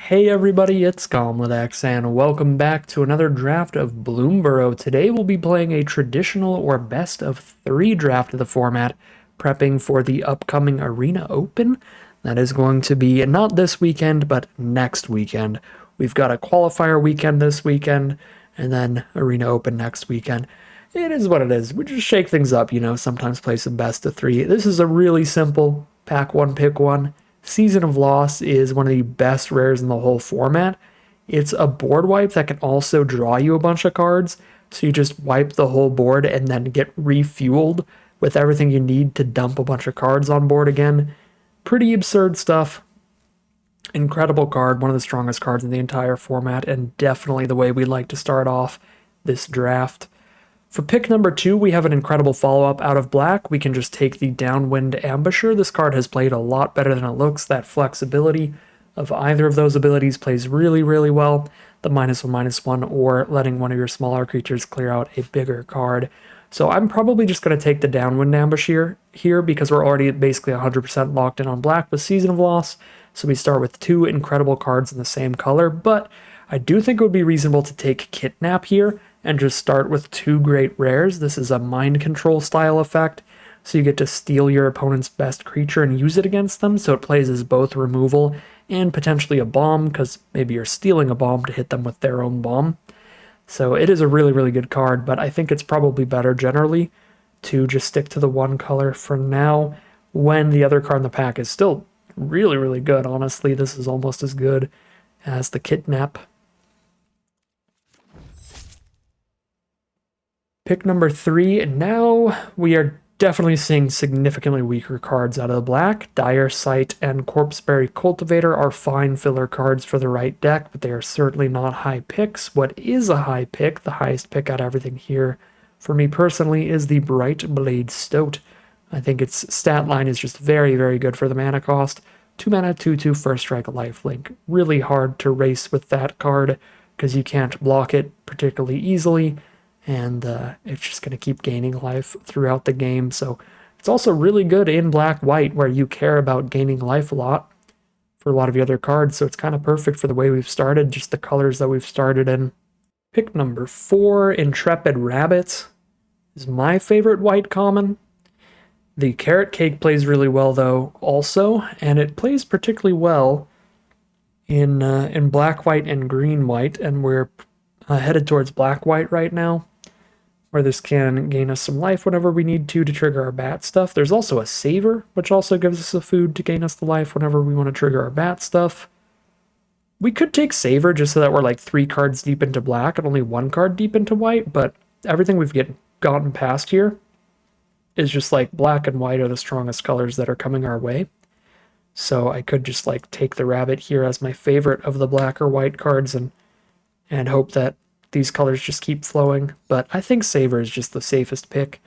Hey everybody, it's Gomladex, and welcome back to another draft of Bloomburrow. Today we'll be playing a traditional or best of three draft of the format, prepping for the upcoming Arena Open. That is going to be not this weekend, but next weekend. We've got a qualifier weekend this weekend, and then Arena Open next weekend. It is what it is. We just shake things up, sometimes play some best of three. This is a really simple pack one, pick one. Season of Loss is one of the best rares in the whole format. It's a board wipe that can also draw you a bunch of cards, so you just wipe the whole board and then get refueled with everything you need to dump a bunch of cards on board again. Pretty absurd stuff. Incredible card, one of the strongest cards in the entire format, and definitely the way we like to start off this draft. For pick number 2, we have an incredible follow-up out of black. We can just take the Downwind Ambusher. This card has played a lot better than it looks. That flexibility of either of those abilities plays really, really well. The -1/-1, or letting one of your smaller creatures clear out a bigger card. So I'm probably just going to take the Downwind Ambusher here because we're already basically 100% locked in on black with Season of Loss. So we start with two incredible cards in the same color, but I do think it would be reasonable to take Kidnap here and just start with two great rares. This is a mind control style effect, so you get to steal your opponent's best creature and use it against them, so it plays as both removal and potentially a bomb, because maybe you're stealing a bomb to hit them with their own bomb. So it is a really, really good card, but I think it's probably better generally to just stick to the one color for now, when the other card in the pack is still really, really good. Honestly, this is almost as good as the Kidnap. Pick number 3, and now we are definitely seeing significantly weaker cards out of the black. Dire Sight and Corpseberry Cultivator are fine filler cards for the right deck, but they are certainly not high picks. What is a high pick, the highest pick out of everything here, for me personally, is the Bright Blade Stoat. I think its stat line is just very, very good for the mana cost. 2 mana, 2/2 first strike lifelink. Really hard to race with that card because you can't block it particularly easily, and it's just going to keep gaining life throughout the game. So it's also really good in black-white, where you care about gaining life a lot for a lot of the other cards, so it's kind of perfect for the way we've started, just the colors that we've started in. Pick number 4, Intrepid Rabbit, is my favorite white common. The Carrot Cake plays really well, though, also, and it plays particularly well in black-white and green-white, and we're headed towards black-white right now, where this can gain us some life whenever we need to trigger our bat stuff. There's also a Saver, which also gives us a food to gain us the life whenever we want to trigger our bat stuff. We could take Saver just so that we're like 3 cards deep into black and only 1 card deep into white, but everything we've gotten past here is just like black and white are the strongest colors that are coming our way. So I could just like take the rabbit here as my favorite of the black or white cards and hope that these colors just keep flowing, but I think Saver is just the safest pick.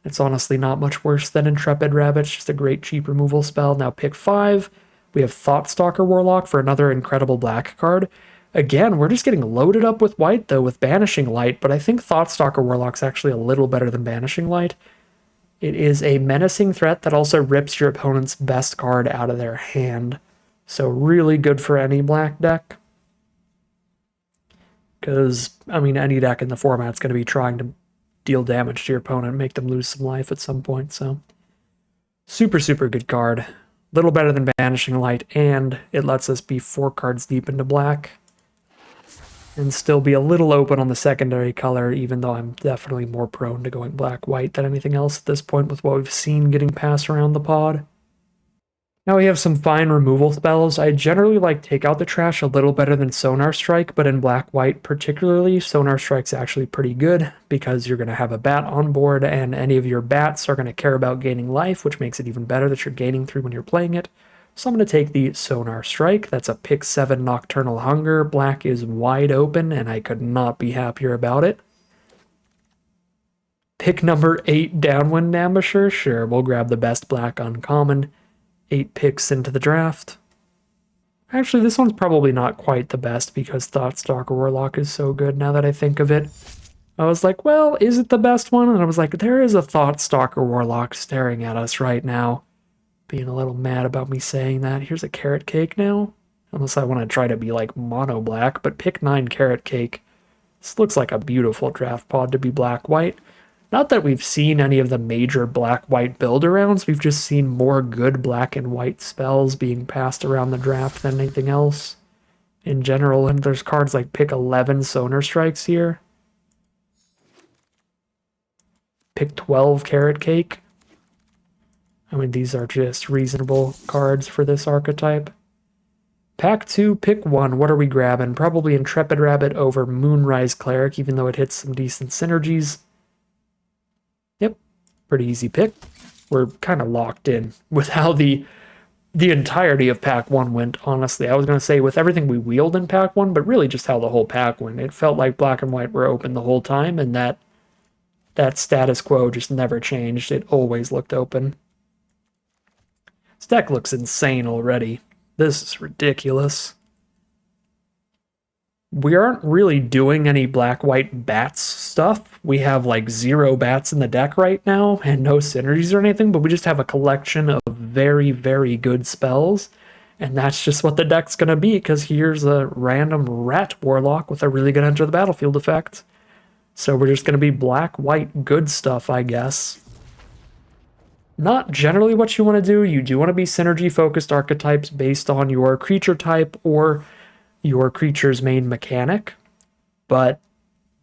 It's honestly not much worse than Intrepid Rabbit, it's just a great cheap removal spell. Now pick 5, we have Thoughtstalker Warlock for another incredible black card. Again, we're just getting loaded up with white though, with Banishing Light, but I think Thoughtstalker Warlock's actually a little better than Banishing Light. It is a menacing threat that also rips your opponent's best card out of their hand, so really good for any black deck. Because, I mean, any deck in the format's going to be trying to deal damage to your opponent and make them lose some life at some point, so super, super good card. Little better than Banishing Light, and it lets us be 4 cards deep into black and still be a little open on the secondary color, even though I'm definitely more prone to going black-white than anything else at this point with what we've seen getting passed around the pod. Now we have some fine removal spells. I generally like Take Out the Trash a little better than Sonar Strike, but in black-white particularly, Sonar Strike's actually pretty good because you're going to have a bat on board, and any of your bats are going to care about gaining life, which makes it even better that you're gaining 3 when you're playing it. So I'm going to take the Sonar Strike. That's a pick 7 Nocturnal Hunger. Black is wide open, and I could not be happier about it. Pick number 8, Downwind Ambusher. Sure, we'll grab the best black uncommon. 8 picks into the draft. Actually, this one's probably not quite the best because Thoughtstalker Warlock is so good now that I think of it. I was like, well, is it the best one? And I was like, there is a Thoughtstalker Warlock staring at us right now. Being a little mad about me saying that. Here's a Carrot Cake now. unless I want to try to be like mono black, but pick 9 Carrot Cake. This looks like a beautiful draft pod to be black-white. Not that we've seen any of the major black-white build-arounds, we've just seen more good black and white spells being passed around the draft than anything else in general. And there's cards like pick 11 Sonar Strikes here. Pick 12 Carrot Cake. I mean, these are just reasonable cards for this archetype. Pack 2, pick 1. What are we grabbing? Probably Intrepid Rabbit over Moonrise Cleric, even though it hits some decent synergies. Yep, pretty easy pick. We're kind of locked in with how the entirety of Pack 1 went, honestly. I was going to say with everything we wheeled in Pack 1, but really just how the whole pack went. It felt like black and white were open the whole time, and that status quo just never changed. It always looked open. This deck looks insane already. This is ridiculous. We aren't really doing any black-white bats stuff. We have like 0 bats in the deck right now and no synergies or anything, but we just have a collection of very, very good spells. And that's just what the deck's going to be, because here's a random rat warlock with a really good enter the battlefield effect. So we're just going to be black-white good stuff, I guess. Not generally what you want to do. You do want to be synergy-focused archetypes based on your creature type or your creature's main mechanic. But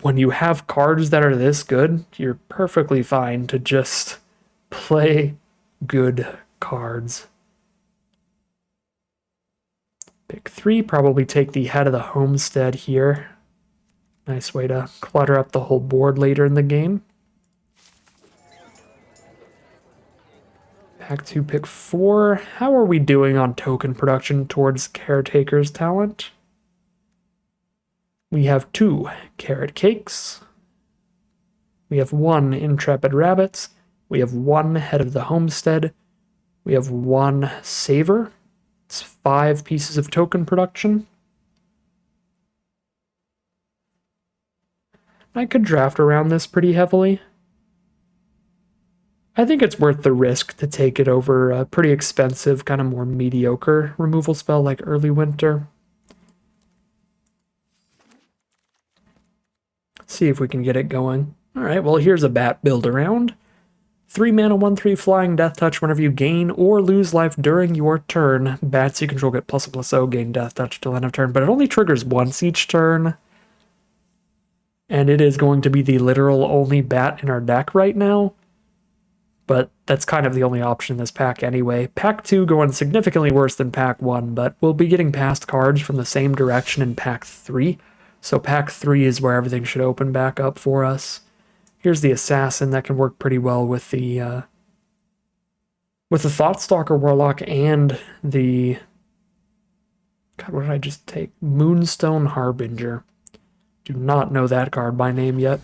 when you have cards that are this good, you're perfectly fine to just play good cards. Pick 3, probably take the Head of the Homestead here. Nice way to clutter up the whole board later in the game. Pack 2, pick 4. How are we doing on token production towards Caretaker's talent? We have 2 Carrot Cakes. We have 1 Intrepid Rabbits. We have 1 Head of the Homestead. We have 1 Saver. It's 5 pieces of token production. I could draft around this pretty heavily. I think it's worth the risk to take it over a pretty expensive, kind of more mediocre removal spell like Early Winter. See if we can get it going. Alright, well here's a bat build around. 3 mana, 1/3 flying, Death Touch. Whenever you gain or lose life during your turn, bats you control get +1/+0, gain Death Touch till end of turn, but it only triggers once each turn. And it is going to be the literal only bat in our deck right now. But that's kind of the only option in this pack anyway. Pack 2 going significantly worse than Pack 1, but we'll be getting past cards from the same direction in Pack 3. So Pack 3 is where everything should open back up for us. Here's the Assassin that can work pretty well with the Thoughtstalker Warlock and the... God, what did I just take? Moonstone Harbinger. Do not know that card by name yet.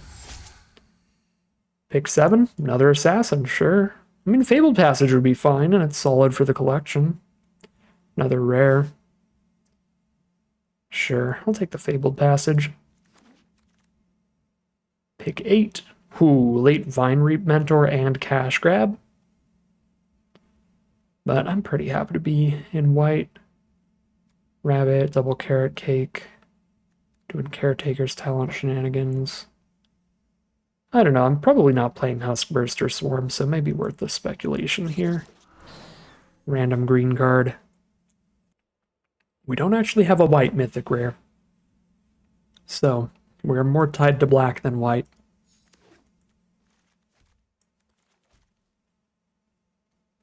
Pick 7, another Assassin, sure. I mean, Fabled Passage would be fine, and it's solid for the collection. Another rare. Sure, I'll take the Fabled Passage. Pick 8. Ooh, late Vine Reap Mentor and Cash Grab. But I'm pretty happy to be in white. Rabbit, double Carrot Cake. Doing Caretaker's talent shenanigans. I don't know, I'm probably not playing Huskburst or Swarm, so maybe worth the speculation here. Random green card. We don't actually have a white mythic rare. So, we're more tied to black than white.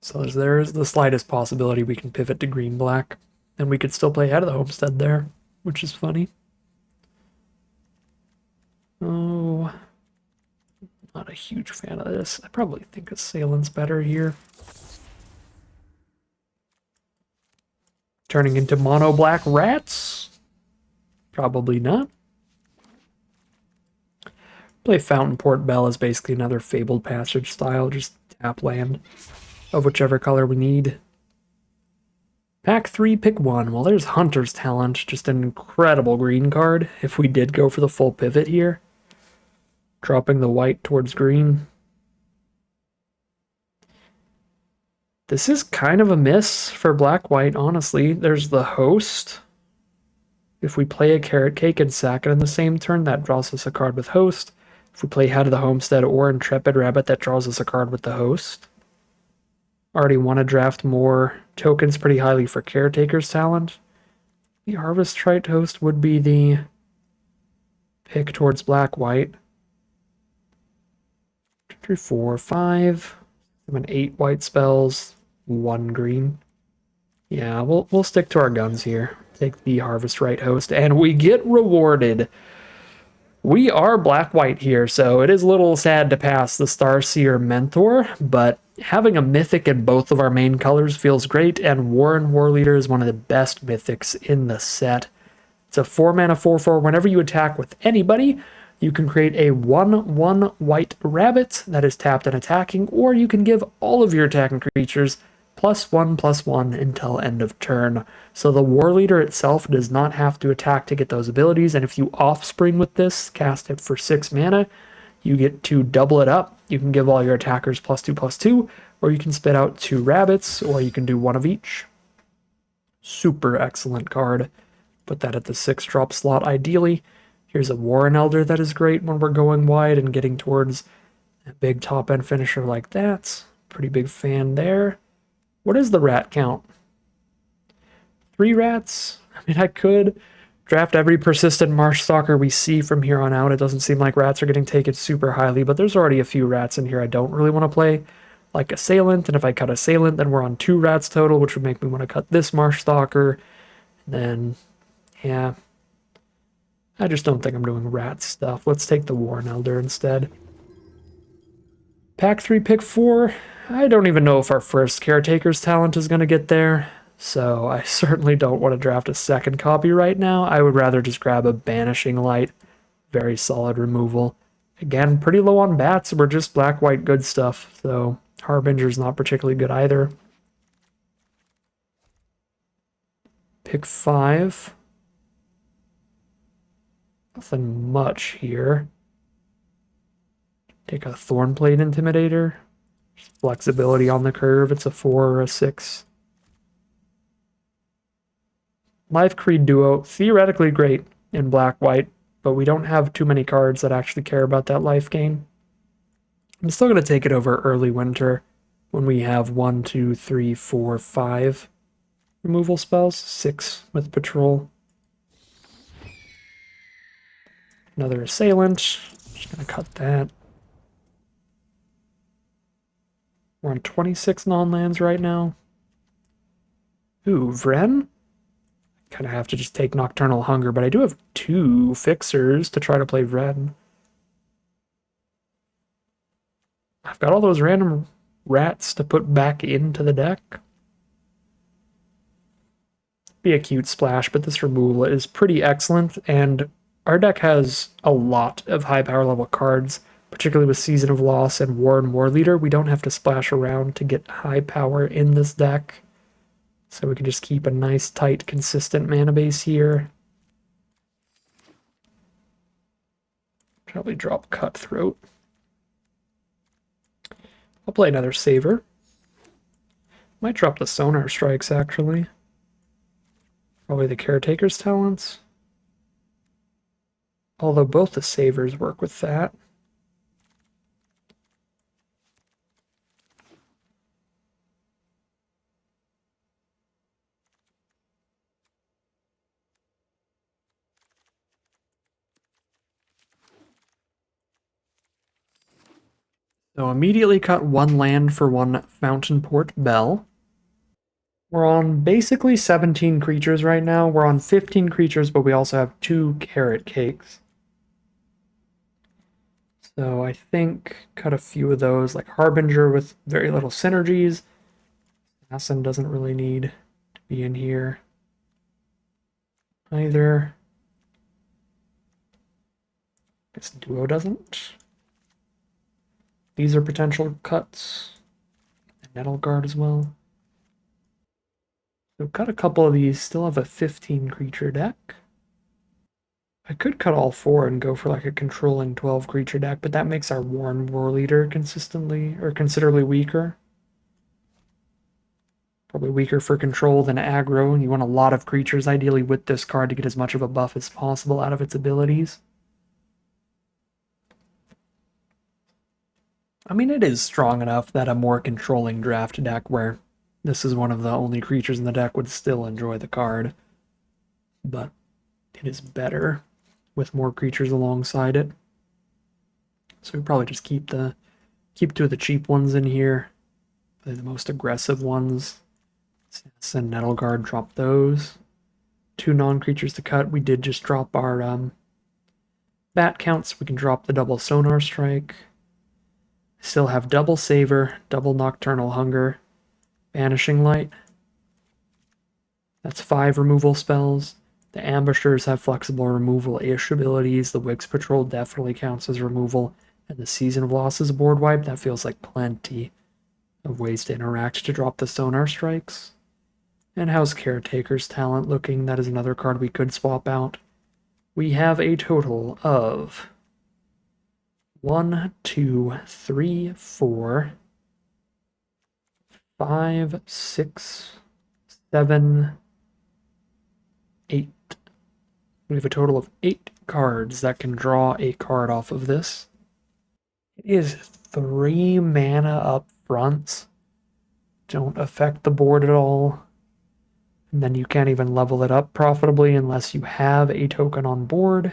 So there's the slightest possibility we can pivot to green-black, and we could still play Head of the Homestead there, which is funny. Oh, not a huge fan of this. I probably think Assailant's better here. Turning into mono black rats? Probably not. Play Fountain Port Bell as basically another Fabled Passage style, just tap land of whichever color we need. Pack 3, pick 1. Well, there's Hunter's Talent, just an incredible green card if we did go for the full pivot here. Dropping the white towards green. This is kind of a miss for black-white, honestly. There's the Host, If we play a Carrot Cake and sack it in the same turn, that draws us a card with Host. If we play Head of the Homestead or Intrepid Rabbit, that draws us a card with the Host. Already want to draft more tokens pretty highly for Caretaker's Talent. The Harvest Trite Host would be the pick towards black-white. 2, 3, 4, 5. 7, 8 white spells, 1 green. Yeah, we'll stick to our guns here. Take the Harvest Right Host, and we get rewarded. We are black-white here, so it is a little sad to pass the Starseer Mentor, but having a Mythic in both of our main colors feels great, and Warren Warleader is one of the best Mythics in the set. It's a 4-mana 4/4. Whenever you attack with anybody, you can create a 1/1 white rabbit that is tapped and attacking, or you can give all of your attacking creatures +1/+1 until end of turn. So the War Leader itself does not have to attack to get those abilities, and if you offspring with this, cast it for 6 mana, you get to double it up. You can give all your attackers +2/+2, or you can spit out 2 rabbits, or you can do one of each. Super excellent card. Put that at the 6-drop slot ideally. Here's a Warren Elder that is great when we're going wide and getting towards a big top-end finisher like that. Pretty big fan there. What is the rat count? 3 rats? I mean, I could draft every persistent Marsh Stalker we see from here on out. It doesn't seem like rats are getting taken super highly, but there's already a few rats in here I don't really want to play, like Assailant, and if I cut Assailant, then we're on 2 rats total, which would make me want to cut this Marsh Stalker. And then, yeah, I just don't think I'm doing rat stuff. Let's take the Warren Elder instead. Pack 3, pick 4. I don't even know if our first Caretaker's Talent is going to get there, so I certainly don't want to draft a second copy right now. I would rather just grab a Banishing Light. Very solid removal. Again, pretty low on bats. We're just black-white good stuff, so Harbinger's not particularly good either. Pick 5. Nothing much here. Take a Thornblade Intimidator. Flexibility on the curve. It's a 4 or a 6. Life Creed Duo, theoretically great in black-white, but we don't have too many cards that actually care about that life gain. I'm still going to take it over Early Winter when we have 1, 2, 3, 4, 5 removal spells, 6 with Patrol. Another Assailant. Just going to cut that. We're on 26 non-lands right now. Ooh, Vren? Kind of have to just take Nocturnal Hunger, but I do have 2 fixers to try to play Vren. I've got all those random rats to put back into the deck. Be a cute splash, but this removal is pretty excellent, and our deck has a lot of high power level cards, particularly with Season of Loss and Warren Warleader. We don't have to splash around to get high power in this deck. So we can just keep a nice, tight, consistent mana base here. Probably drop Cutthroat. I'll play another Saver. Might drop the Sonar Strikes, actually. Probably the Caretaker's Talents. Although both the Savers work with that. So immediately cut 1 land for 1 Fountainport Bell. We're on basically 17 creatures right now. We're on 15 creatures, but we also have 2 Carrot Cakes. So I think cut a few of those, like Harbinger with very little synergies. Assassin doesn't really need to be in here either. Guess Duo doesn't. These are potential cuts. And Nettle Guard as well. So cut a couple of these, still have a 15 creature deck. I could cut all 4 and go for like a controlling 12 creature deck, but that makes our Warren Warleader considerably weaker. Probably weaker for control than aggro. You want a lot of creatures ideally with this card to get as much of a buff as possible out of its abilities. I mean, it is strong enough that a more controlling draft deck where this is one of the only creatures in the deck would still enjoy the card. But it is better with more creatures alongside it. So we probably just keep two of the cheap ones in here. Play the most aggressive ones. Send Nettleguard, drop those. 2 non-creatures to cut. We did just drop our bat counts. We can drop the double Sonar Strike. Still have double Savor, double Nocturnal Hunger, Banishing Light. That's 5 removal spells. The Ambushers have flexible removal-ish abilities. The Wix Patrol definitely counts as removal. And the Season of Loss is a board wipe. That feels like plenty of ways to interact to drop the Sonar Strikes. And how's Caretaker's Talent looking? That is another card we could swap out. We have a total of 1, 2, 3, 4, 5, 6, 7, 8. We have a total of 8 cards that can draw a card off of this. It is 3 mana up front. Don't affect the board at all. And then you can't even level it up profitably unless you have a token on board.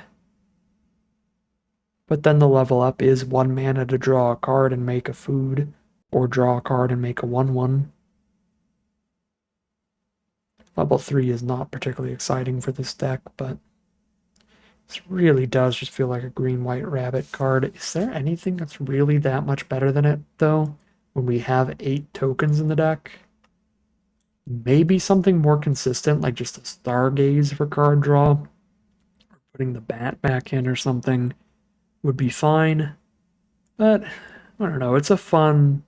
But then the level up is 1 mana to draw a card and make a food, or draw a card and make a 1/1. Level 3 is not particularly exciting for this deck, but this really does just feel like a green-white rabbit card. Is there anything that's really that much better than it, though, when we have 8 tokens in the deck? Maybe something more consistent, like just a Stargaze for card draw, or putting the bat back in or something would be fine. But, I don't know, it's a fun,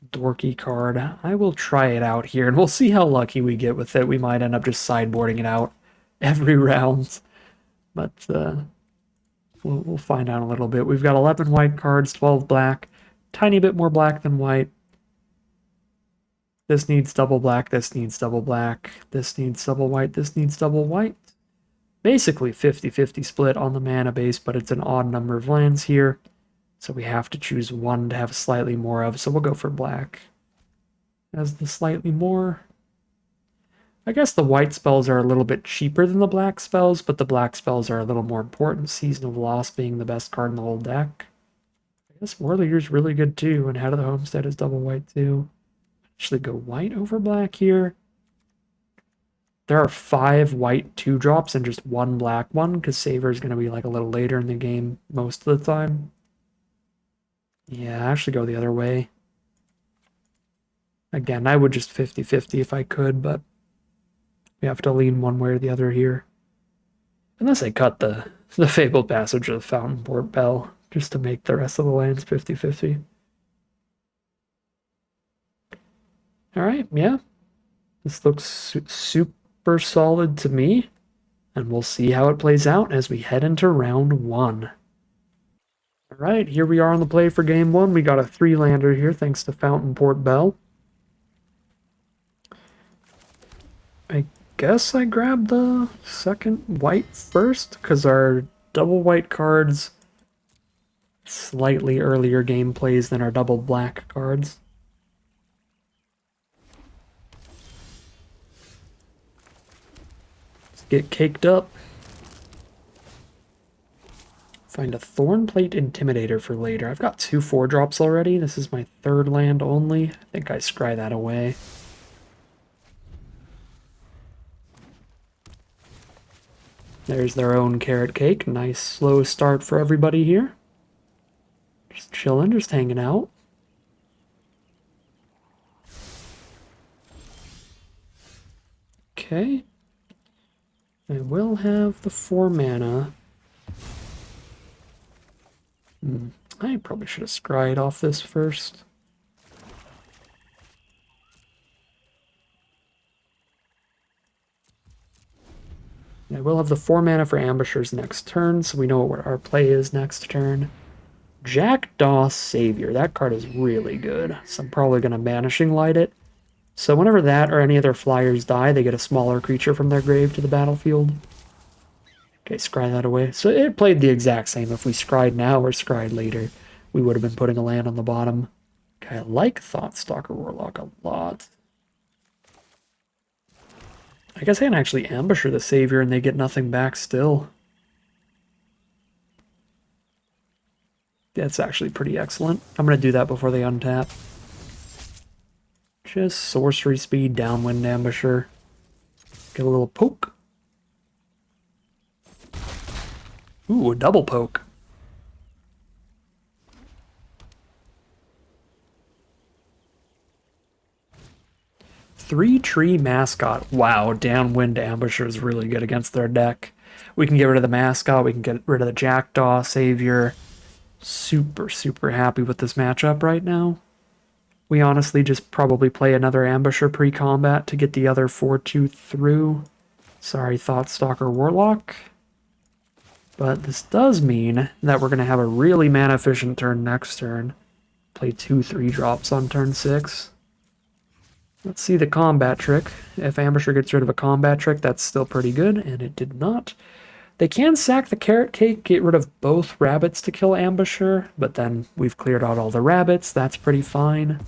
dorky card. I will try it out here, and we'll see how lucky we get with it. We might end up just sideboarding it out every round. But, we'll find out a little bit. We've got 11 white cards, 12 black. Tiny bit more black than white. This needs double black, this needs double black, this needs double white, this needs double white. Basically 50-50 split on the mana base, but it's an odd number of lands here. So we have to choose one to have slightly more of, so we'll go for black as the slightly more. I guess the white spells are a little bit cheaper than the black spells, but the black spells are a little more important, Season of Loss being the best card in the whole deck. I guess War Leader's really good too, and Head of the Homestead is double white too. Actually go white over black here. There are 5 white 2-drops and just 1 black one, because Saver is going to be like a little later in the game most of the time. Yeah, actually go the other way. Again, I would just 50-50 if I could, but we have to lean one way or the other here. Unless I cut the Fabled Passage of the Fountain Port Bell, just to make the rest of the lands 50-50. Alright, yeah. This looks super solid to me. And we'll see how it plays out as we head into round 1. Alright, here we are on the play for game 1. We got a 3-lander here thanks to Fountain Port Bell. I guess I grabbed the second white first, because our double white cards slightly earlier gameplays than our double black cards. Get caked up. Find a Thornplate Intimidator for later. I've got 2 4-drops already. This is my 3rd land only. I think I scry that away. There's their own carrot cake. Nice slow start for everybody here. Just chilling, just hanging out. Okay. I will have the 4 mana. I probably should have scryed off this first. I will have the 4 mana for Ambushers next turn, so we know what our play is next turn. Jackdaw Savior. That card is really good, so I'm probably going to Banishing Light it So whenever that or any other flyers die, they get a smaller creature from their grave to the battlefield. Okay, scry that away. So it played the exact same. If we scried now or scried later, we would have been putting a land on the bottom. Okay, I like Thoughtstalker Warlock a lot. I guess I can actually Ambusher the Savior and they get nothing back still. That's actually pretty excellent. I'm going to do that before they untap. Just sorcery speed, downwind Ambusher. Get a little poke. Ooh, a double poke. Three tree mascot. Wow, downwind Ambusher is really good against their deck. We can get rid of the mascot. We can get rid of the Jackdaw Savior. Super, super happy with this matchup right now. We honestly just probably play another Ambusher pre-combat to get the other 4-2 through. Sorry, Thoughtstalker Warlock. But this does mean that we're going to have a really mana-efficient turn next turn. Play 2 3-drops on turn 6. Let's see the combat trick. If Ambusher gets rid of a combat trick, that's still pretty good, and it did not. They can sack the Carrot Cake, get rid of both rabbits to kill Ambusher, but then we've cleared out all the rabbits. That's pretty fine.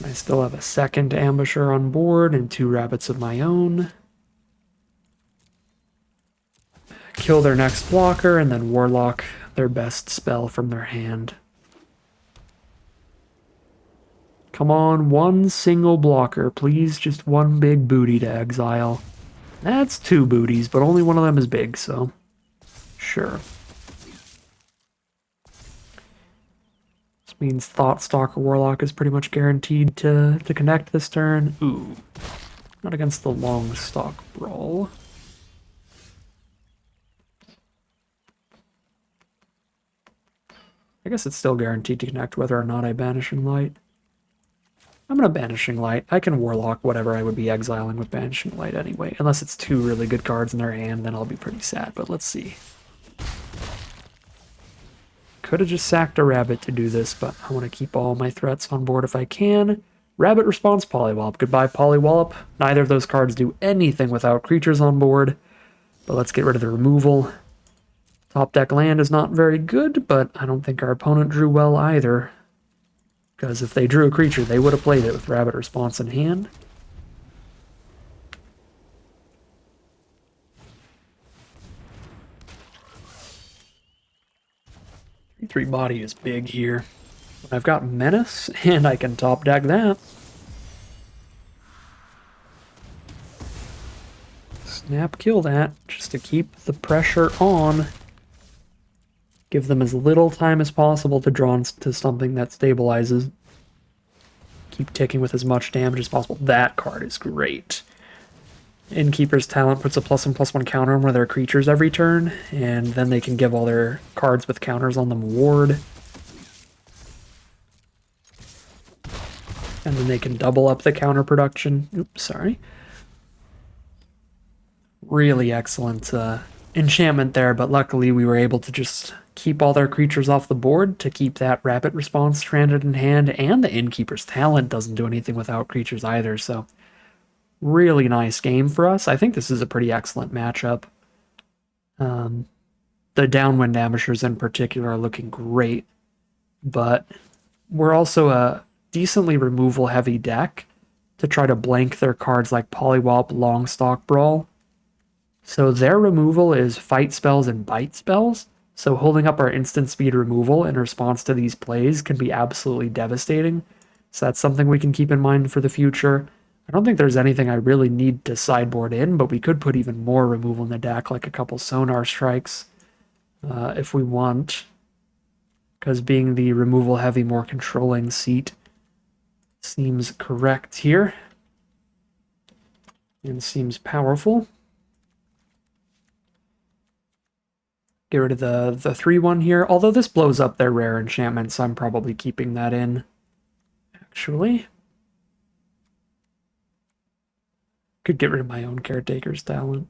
I still have a second Ambusher on board and 2 rabbits of my own. Kill their next blocker, and then Warlock their best spell from their hand. Come on, one single blocker, please. Just one big booty to exile. That's 2 booties, but only one of them is big, so sure. This means Thoughtstalker Warlock is pretty much guaranteed to connect this turn. Ooh, not against the Longstalk Brawl. I guess it's still guaranteed to connect whether or not I Banishing Light. I'm going to Banishing Light. I can Warlock whatever I would be exiling with Banishing Light anyway. Unless it's 2 really good cards in their hand, then I'll be pretty sad, but let's see. Could have just sacked a rabbit to do this, but I want to keep all my threats on board if I can. Rabbit response, Polywallop. Goodbye, Polywallop. Neither of those cards do anything without creatures on board, but let's get rid of the removal. Top deck land is not very good, but I don't think our opponent drew well either. Because if they drew a creature, they would have played it with Rabbit Response in hand. 3 body is big here. I've got Menace, and I can top deck that. Snap kill that, just to keep the pressure on. Give them as little time as possible to draw into something that stabilizes. Keep ticking with as much damage as possible. That card is great. Innkeeper's Talent puts a +1/+1 counter on one of their creatures every turn, and then they can give all their cards with counters on them ward. And then they can double up the counter production. Oops, sorry. Really excellent enchantment there, but luckily we were able to just keep all their creatures off the board to keep that Rabbit Response stranded in hand, and the Innkeeper's Talent doesn't do anything without creatures either, so really nice game for us. I think this is a pretty excellent matchup. The Downwind Ambushers in particular are looking great, but we're also a decently removal-heavy deck to try to blank their cards like Polywallop, Longstalk Brawl. So their removal is fight spells and bite spells, so holding up our instant speed removal in response to these plays can be absolutely devastating. So that's something we can keep in mind for the future. I don't think there's anything I really need to sideboard in, but we could put even more removal in the deck, like a couple Sonar Strikes, if we want. Because being the removal-heavy, more controlling seat seems correct here. And seems powerful. Get rid of the 3/1 here, although this blows up their rare enchantment, so I'm probably keeping that in, actually. Could get rid of my own Caretaker's Talent.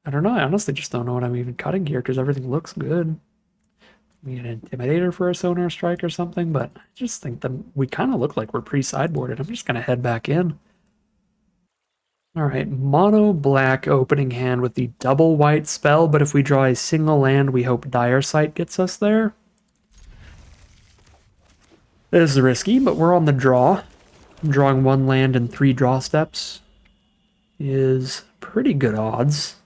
I don't know, I honestly just don't know what I'm even cutting here, because everything looks good. We get an Intimidator for a Sonar Strike or something, but I just think that we kind of look like we're pre-sideboarded. I'm just going to head back in. All right, mono black opening hand with the double white spell, but if we draw a single land, we hope Dire Sight gets us there. This is risky, but we're on the draw. Drawing one land in 3 draw steps is pretty good odds.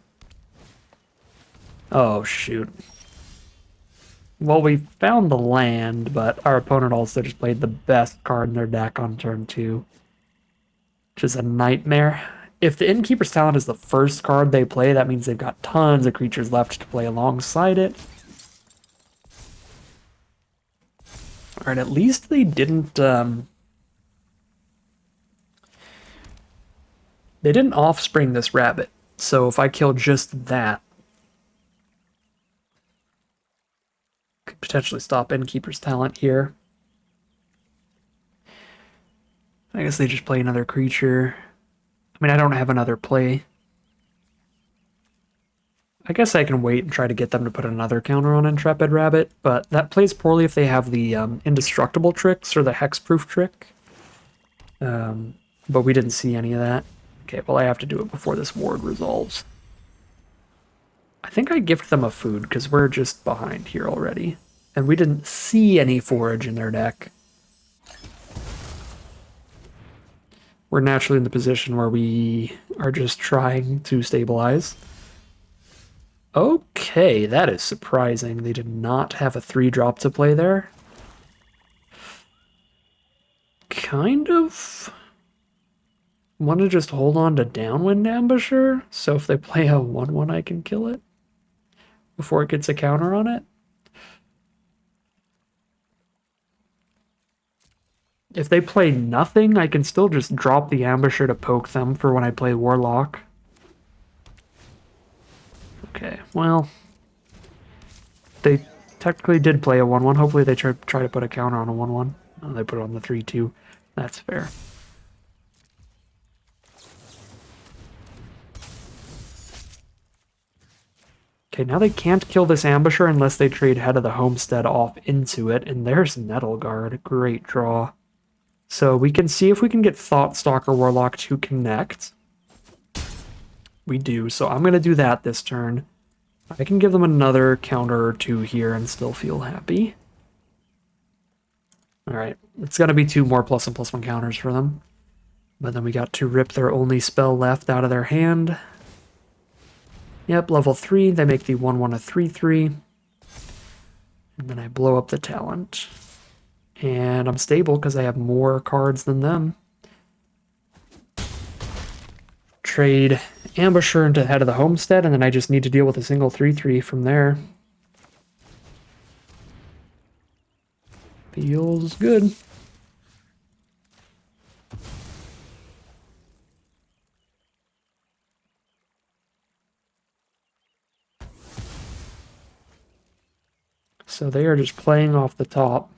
Oh, shoot. Well, we found the land, but our opponent also just played the best card in their deck on turn 2, which is a nightmare. If the Innkeeper's Talent is the first card they play, that means they've got tons of creatures left to play alongside it. Alright, at least they didn't offspring this rabbit. So if I kill just that, could potentially stop Innkeeper's Talent here. I guess they just play another creature. I mean, I don't have another play. I guess I can wait and try to get them to put another counter on Intrepid Rabbit, but that plays poorly if they have the Indestructible tricks or the Hexproof trick. But we didn't see any of that. Okay, well, I have to do it before this ward resolves. I think I gift them a food because we're just behind here already. And we didn't see any forage in their deck. We're naturally in the position where we are just trying to stabilize. Okay, that is surprising. They did not have a 3-drop to play there. Kind of want to just hold on to Downwind Ambusher, so if they play a 1/1 I can kill it before it gets a counter on it. If they play nothing, I can still just drop the Ambusher to poke them for when I play Warlock. Okay, well, they technically did play a 1/1. Hopefully they try to put a counter on a 1/1. Oh, they put it on the 3/2. That's fair. Okay, now they can't kill this Ambusher unless they trade Head of the Homestead off into it, and there's Nettle Guard. Great draw. So we can see if we can get Thoughtstalker Warlock to connect. We do, so I'm going to do that this turn. I can give them another counter or 2 here and still feel happy. Alright, it's going to be 2 more +1/+1 counters for them. But then we got to rip their only spell left out of their hand. Yep, level 3, they make the 1/1 a 3/3. And then I blow up the talent. And I'm stable because I have more cards than them. Trade Ambusher into Head of the Homestead, and then I just need to deal with a single 3/3 from there. Feels good. So they are just playing off the top.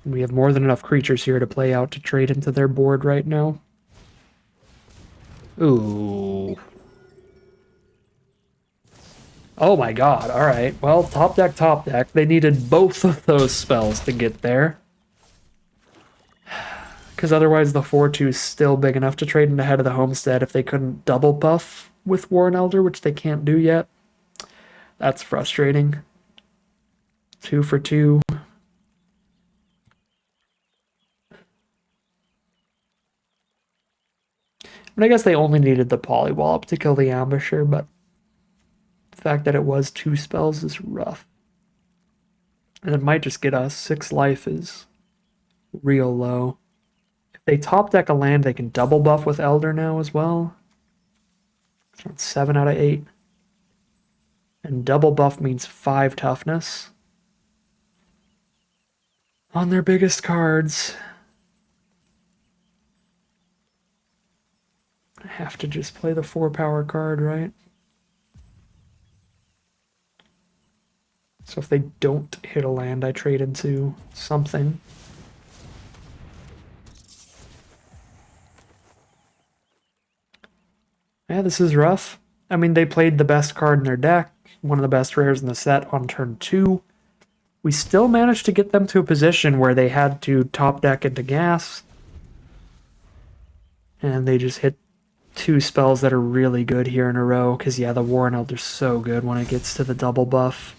We have more than enough creatures here to play out to trade into their board right now. Ooh. Oh my god, alright. Well, top deck. They needed both of those spells to get there. Because otherwise the 4/2 is still big enough to trade into Head of the Homestead if they couldn't double buff with Warren Elder, which they can't do yet. That's frustrating. 2 for 2. And I guess they only needed the Polywallop to kill the Ambusher, but the fact that it was 2 spells is rough. And it might just get us. 6 life is real low. If they top deck a land, they can double buff with Elder now as well. It's around 7 out of 8. And double buff means 5 toughness on their biggest cards. I have to just play the 4 power card, right? So if they don't hit a land, I trade into something. Yeah, this is rough. I mean, they played the best card in their deck, one of the best rares in the set on turn 2. We still managed to get them to a position where they had to top deck into gas. And they just hit 2 spells that are really good here in a row. Because, yeah, the Warren Elder's so good when it gets to the double buff.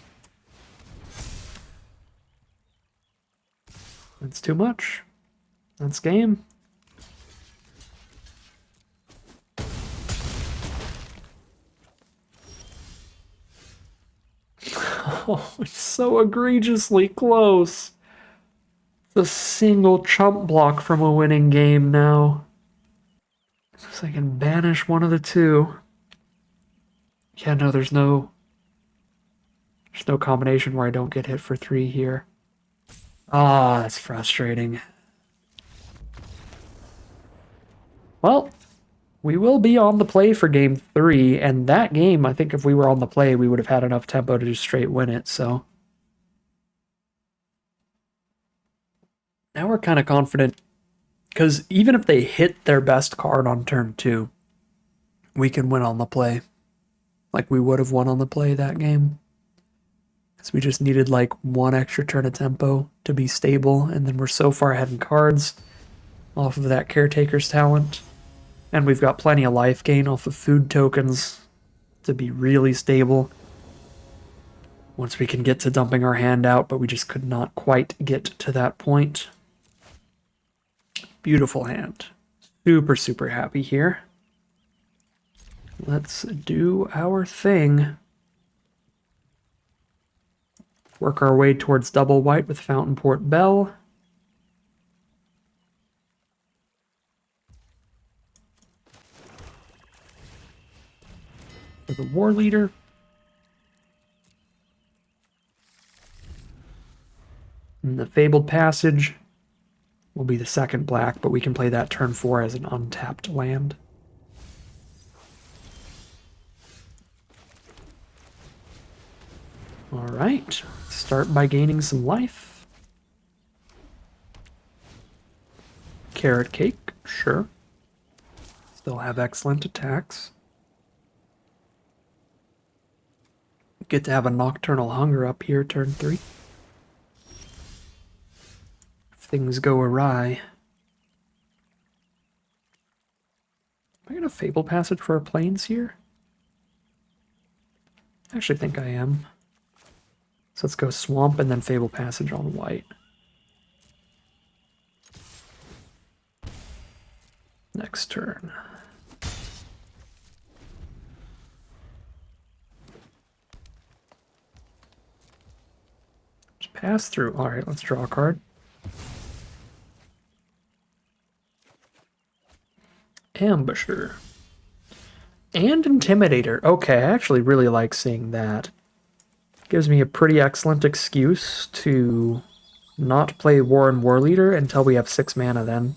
That's too much. That's game. Oh, it's so egregiously close. The single chump block from a winning game now. So I can banish one of the 2. Yeah, no, there's no combination where I don't get hit for 3 here. Ah, that's frustrating. Well, we will be on the play for game 3, and that game, I think if we were on the play, we would have had enough tempo to just straight win it, so. Now we're kind of confident, because even if they hit their best card on turn 2, we can win on the play. Like we would have won on the play that game. Because we just needed like 1 extra turn of tempo to be stable, and then we're so far ahead in cards off of that Caretaker's talent. And we've got plenty of life gain off of food tokens to be really stable once we can get to dumping our hand out, but we just could not quite get to that point. Beautiful hand. Super, super happy here. Let's do our thing. Work our way towards double white with Fountain Port Bell. For the War Leader. And the Fabled Passage will be the second black, but we can play that turn 4 as an untapped land. Alright, start by gaining some life. Carrot Cake, sure. Still have excellent attacks. Get to have a Nocturnal Hunger up here, turn 3. If things go awry. Am I going to Fable Passage for our planes here? I actually think I am. So let's go Swamp and then Fable Passage on white. Next turn. Just pass through. Alright, let's draw a card. Ambusher. And Intimidator. Okay, I actually really like seeing that. Gives me a pretty excellent excuse to not play Warren War Leader until we have 6 mana then.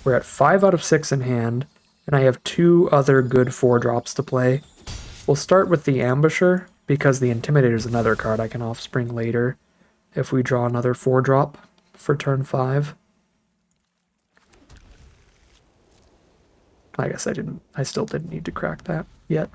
We're at 5 out of 6 in hand, and I have 2 other good 4-drops to play. We'll start with the Ambusher, because the Intimidator is another card I can offspring later if we draw another 4-drop for turn 5. I guess I still didn't need to crack that yet.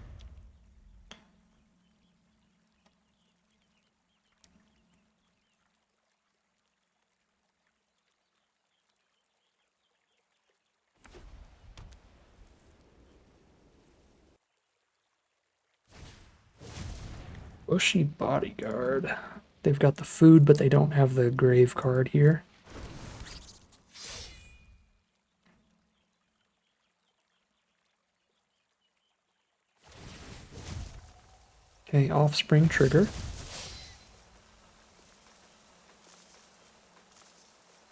Bushy Bodyguard. They've got the food, but they don't have the grave card here. Okay, Offspring trigger.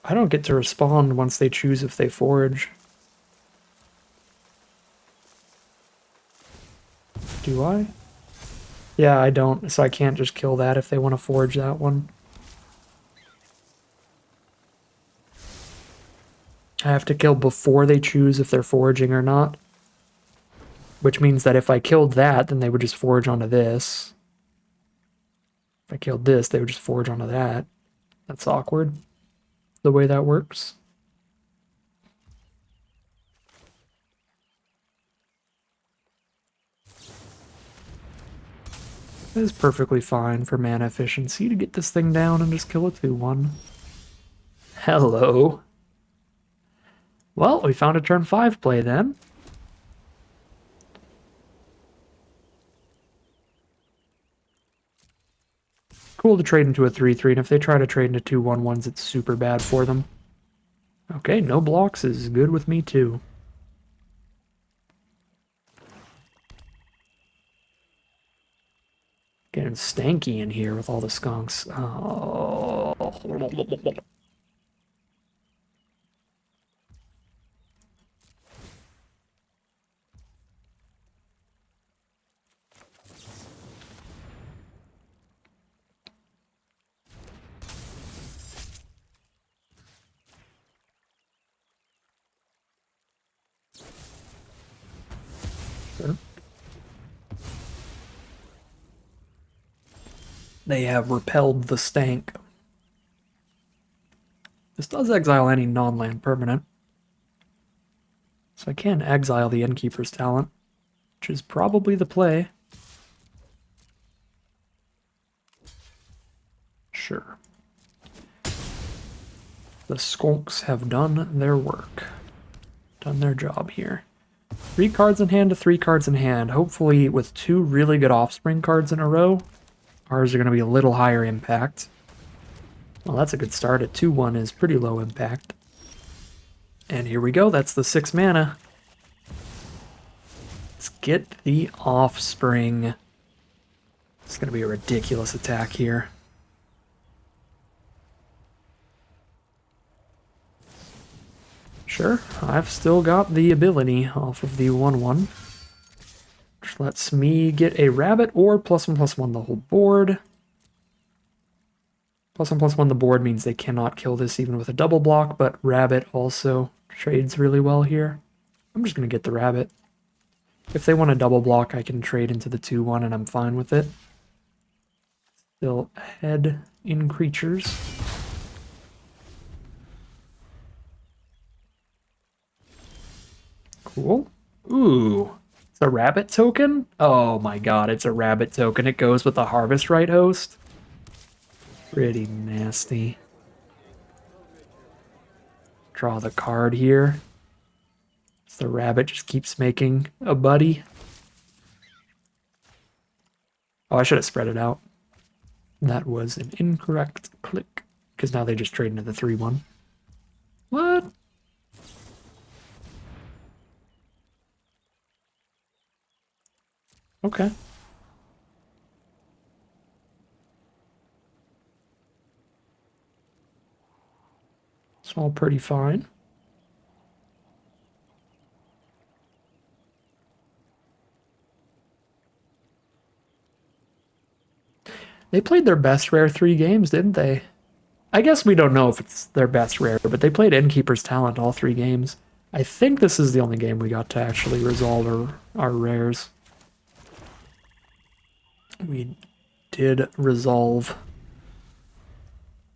I don't get to respond once they choose if they forage. Do I? Yeah, I don't, so I can't just kill that if they want to forge that one. I have to kill before they choose if they're foraging or not. Which means that if I killed that, then they would just forage onto this. If I killed this, they would just forage onto that. That's awkward, the way that works. It is perfectly fine for mana efficiency to get this thing down and just kill a 2-1. Hello. Well, we found a turn 5 play then. Cool to trade into a 3-3, and if they try to trade into 2-1-1s, it's super bad for them. Okay, no blocks is good with me too. Getting stanky in here with all the skunks. Oh. Sure. They have repelled the stank. This does exile any non-land permanent. So I can exile the Innkeeper's Talent, which is probably the play. Sure. The skunks have done their work. Done their job here. 3 cards in hand to 3 cards in hand. Hopefully with 2 really good offspring cards in a row, ours are going to be a little higher impact. Well, that's a good start. At 2-1 is pretty low impact. And here we go. That's the 6 mana. Let's get the offspring. It's going to be a ridiculous attack here. Sure, I've still got the ability off of the 1-1. Which lets me get a rabbit or +1/+1 the whole board. +1/+1 the board means they cannot kill this even with a double block, but rabbit also trades really well here. I'm just going to get the rabbit. If they want a double block, I can trade into the 2-1 and I'm fine with it. Still ahead in creatures. Cool. Ooh, it's a rabbit token? Oh my god, it's a rabbit token. It goes with the Harvest Right host. Pretty nasty. Draw the card here. So the rabbit just keeps making a buddy. Oh, I should have spread it out. That was an incorrect click, because now they just trade into the 3-1. What? Okay. It's all pretty fine. They played their best rare 3 games, didn't they? I guess we don't know if it's their best rare, but they played Innkeeper's Talent all 3 games. I think this is the only game we got to actually resolve our rares. We did resolve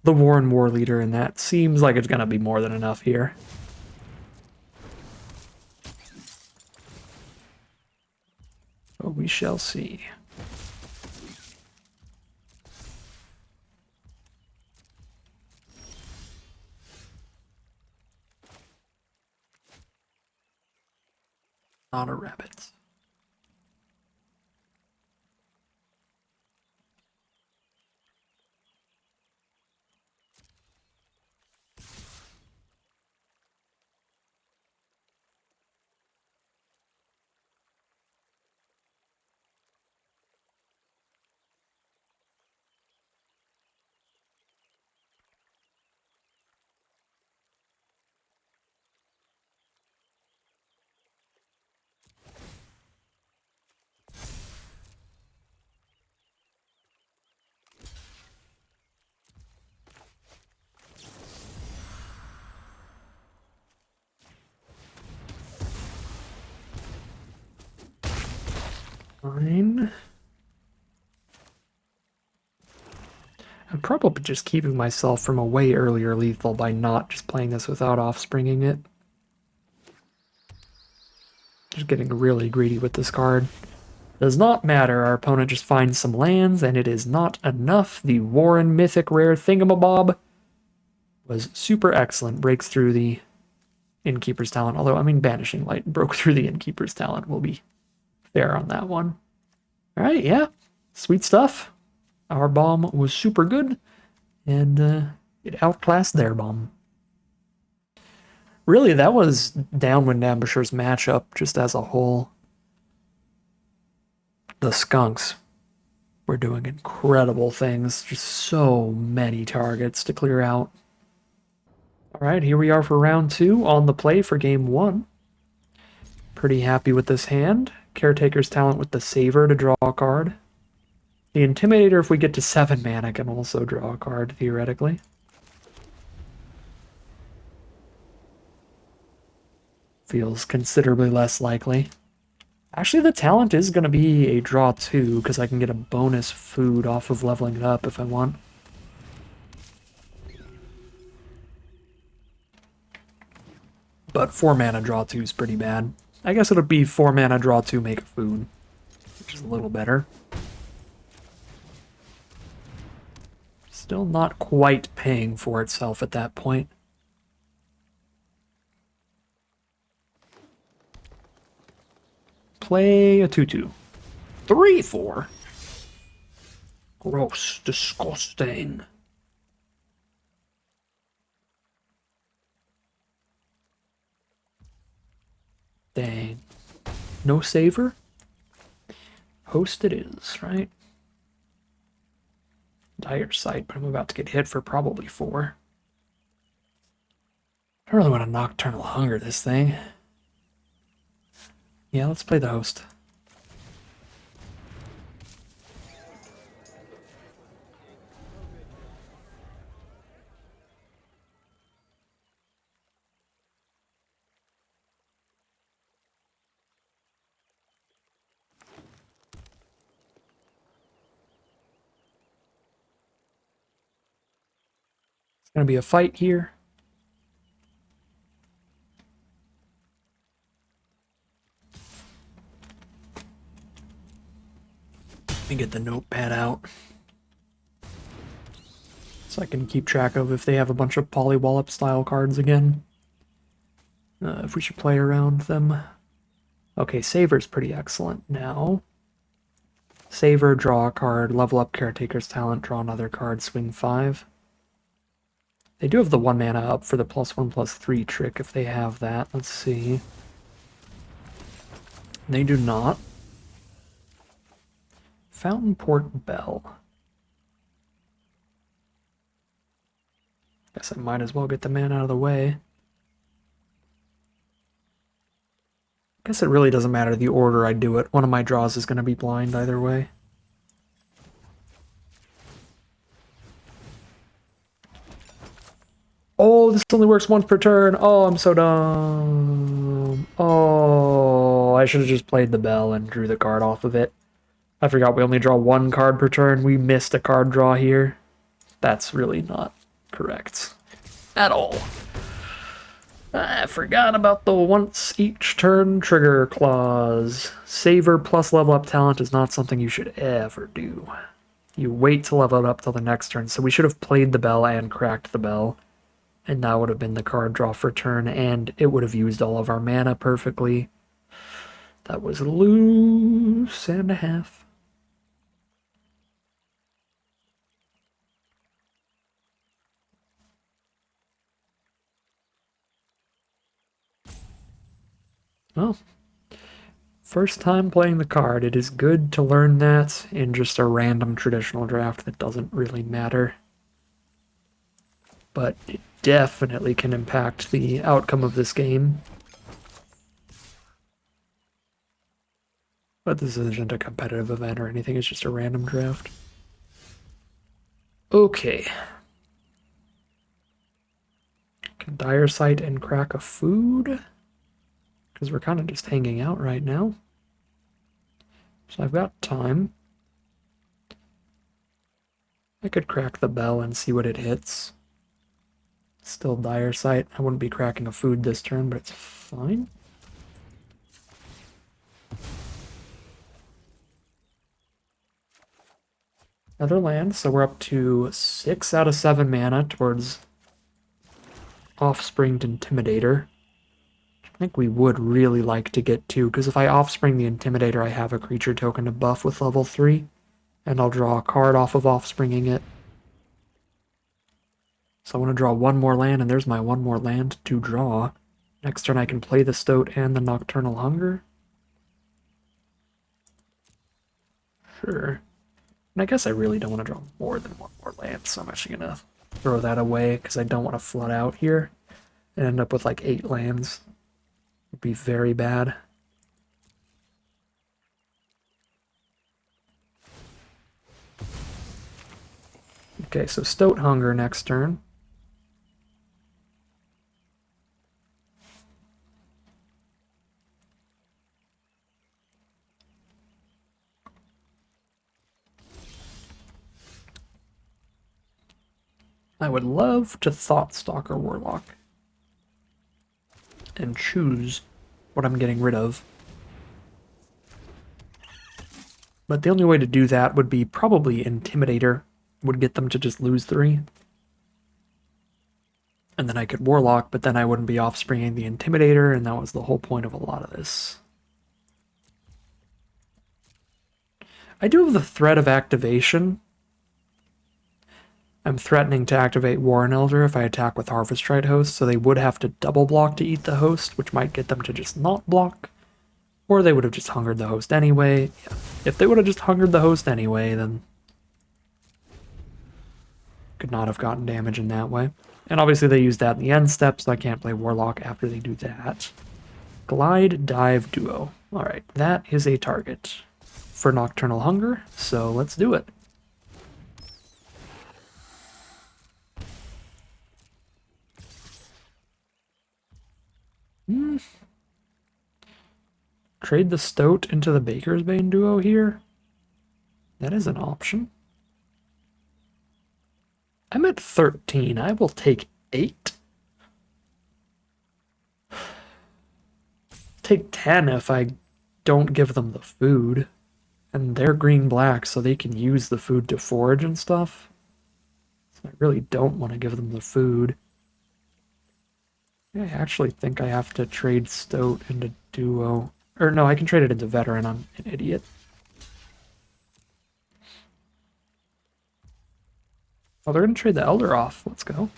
the Warren War Leader, and that seems like it's going to be more than enough here. But we shall see. Not a rabbit. Fine. I'm probably just keeping myself from a way earlier lethal by not just playing this without offspringing it. Just getting really greedy with this card. Does not matter. Our opponent just finds some lands, and it is not enough. The Warren Mythic Rare Thingamabob was super excellent. Breaks through the Innkeeper's Talent. Although, I mean, Banishing Light broke through the Innkeeper's Talent. We'll be fair on that one. All right, yeah. Sweet stuff. Our bomb was super good, and it outclassed their bomb. Really, that was Downwind Ambusher's matchup just as a whole. The Skunks were doing incredible things. Just so many targets to clear out. All right, here we are for round 2 on the play for game 1. Pretty happy with this hand. Caretaker's Talent with the Saver to draw a card. The Intimidator, if we get to 7 mana, can also draw a card, theoretically. Feels considerably less likely. Actually, the talent is going to be a draw 2, because I can get a bonus food off of leveling it up if I want. But 4 mana draw 2 is pretty bad. I guess it'll be 4 mana draw 2 make a food, which is a little better. Still not quite paying for itself at that point. Play a 2/2. 3/4. Gross. Disgusting. Dang. No saver? Host it is, right? Dire Sight, but I'm about to get hit for probably 4. I don't really want to Nocturnal Hunger this thing. Yeah, let's play the host. It's going to be a fight here. Let me get the notepad out so I can keep track of if they have a bunch of Polywallop style cards again. If we should play around them. Okay, Saver's pretty excellent now. Saver, draw a card, level up Caretaker's Talent, draw another card, swing 5. They do have the 1 mana up for the +1/+3 trick if they have that. Let's see. They do not. Fountain Port Bell. Guess I might as well get the man out of the way. Guess it really doesn't matter the order I do it. One of my draws is going to be blind either way. Oh, this only works once per turn. Oh, I'm so dumb. Oh, I should have just played the bell and drew the card off of it. I forgot we only draw 1 card per turn. We missed a card draw here. That's really not correct at all. I forgot about the once each turn trigger clause. Saver plus level up talent is not something you should ever do. You wait to level it up till the next turn. So we should have played the bell and cracked the bell. And that would have been the card draw for turn, and it would have used all of our mana perfectly. That was loose and a half. Well, first time playing the card. It is good to learn that in just a random traditional draft that doesn't really matter. But it definitely can impact the outcome of this game. But this isn't a competitive event or anything, it's just a random draft. Okay. Can Dire Sight and crack a food? Because we're kind of just hanging out right now. So I've got time. I could crack the bell and see what it hits. Still Dire Sight. I wouldn't be cracking a food this turn, but it's fine. Another land, so we're up to 6 out of 7 mana towards Offspringed Intimidator. I think we would really like to get to, because if I Offspring the Intimidator, I have a creature token to buff with level 3, and I'll draw a card off of Offspringing it. So I want to draw one more land, and there's my one more land to draw. Next turn I can play the Stoat and the Nocturnal Hunger. Sure. And I guess I really don't want to draw more than one more land, so I'm actually going to throw that away, because I don't want to flood out here and end up with like 8 lands. Would be very bad. Okay, so Stoat Hunger next turn. I would love to Thoughtstalker Warlock and choose what I'm getting rid of. But the only way to do that would be probably Intimidator. Would get them to just lose 3. And then I could Warlock, but then I wouldn't be Offspringing the Intimidator, and that was the whole point of a lot of this. I do have the threat of activation. I'm threatening to activate Warren Elder if I attack with Harvestrite Host, so they would have to double block to eat the host, which might get them to just not block. Or they would have just hungered the host anyway. Yeah. If they would have just hungered the host anyway, then could not have gotten damage in that way. And obviously they use that in the end step, so I can't play Warlock after they do that. Glide Dive Duo. Alright, that is a target for Nocturnal Hunger, so let's do it. Trade the Stoat into the Baker's Bane duo here? That is an option. I'm at 13. I will take 8. Take 10 if I don't give them the food. And they're green-black, so they can use the food to forage and stuff. So I really don't want to give them the food. I actually think I have to trade Stoat into duo. Or no, I can trade it into veteran. I'm an idiot. Oh, they're going to trade the Elder off. Let's go.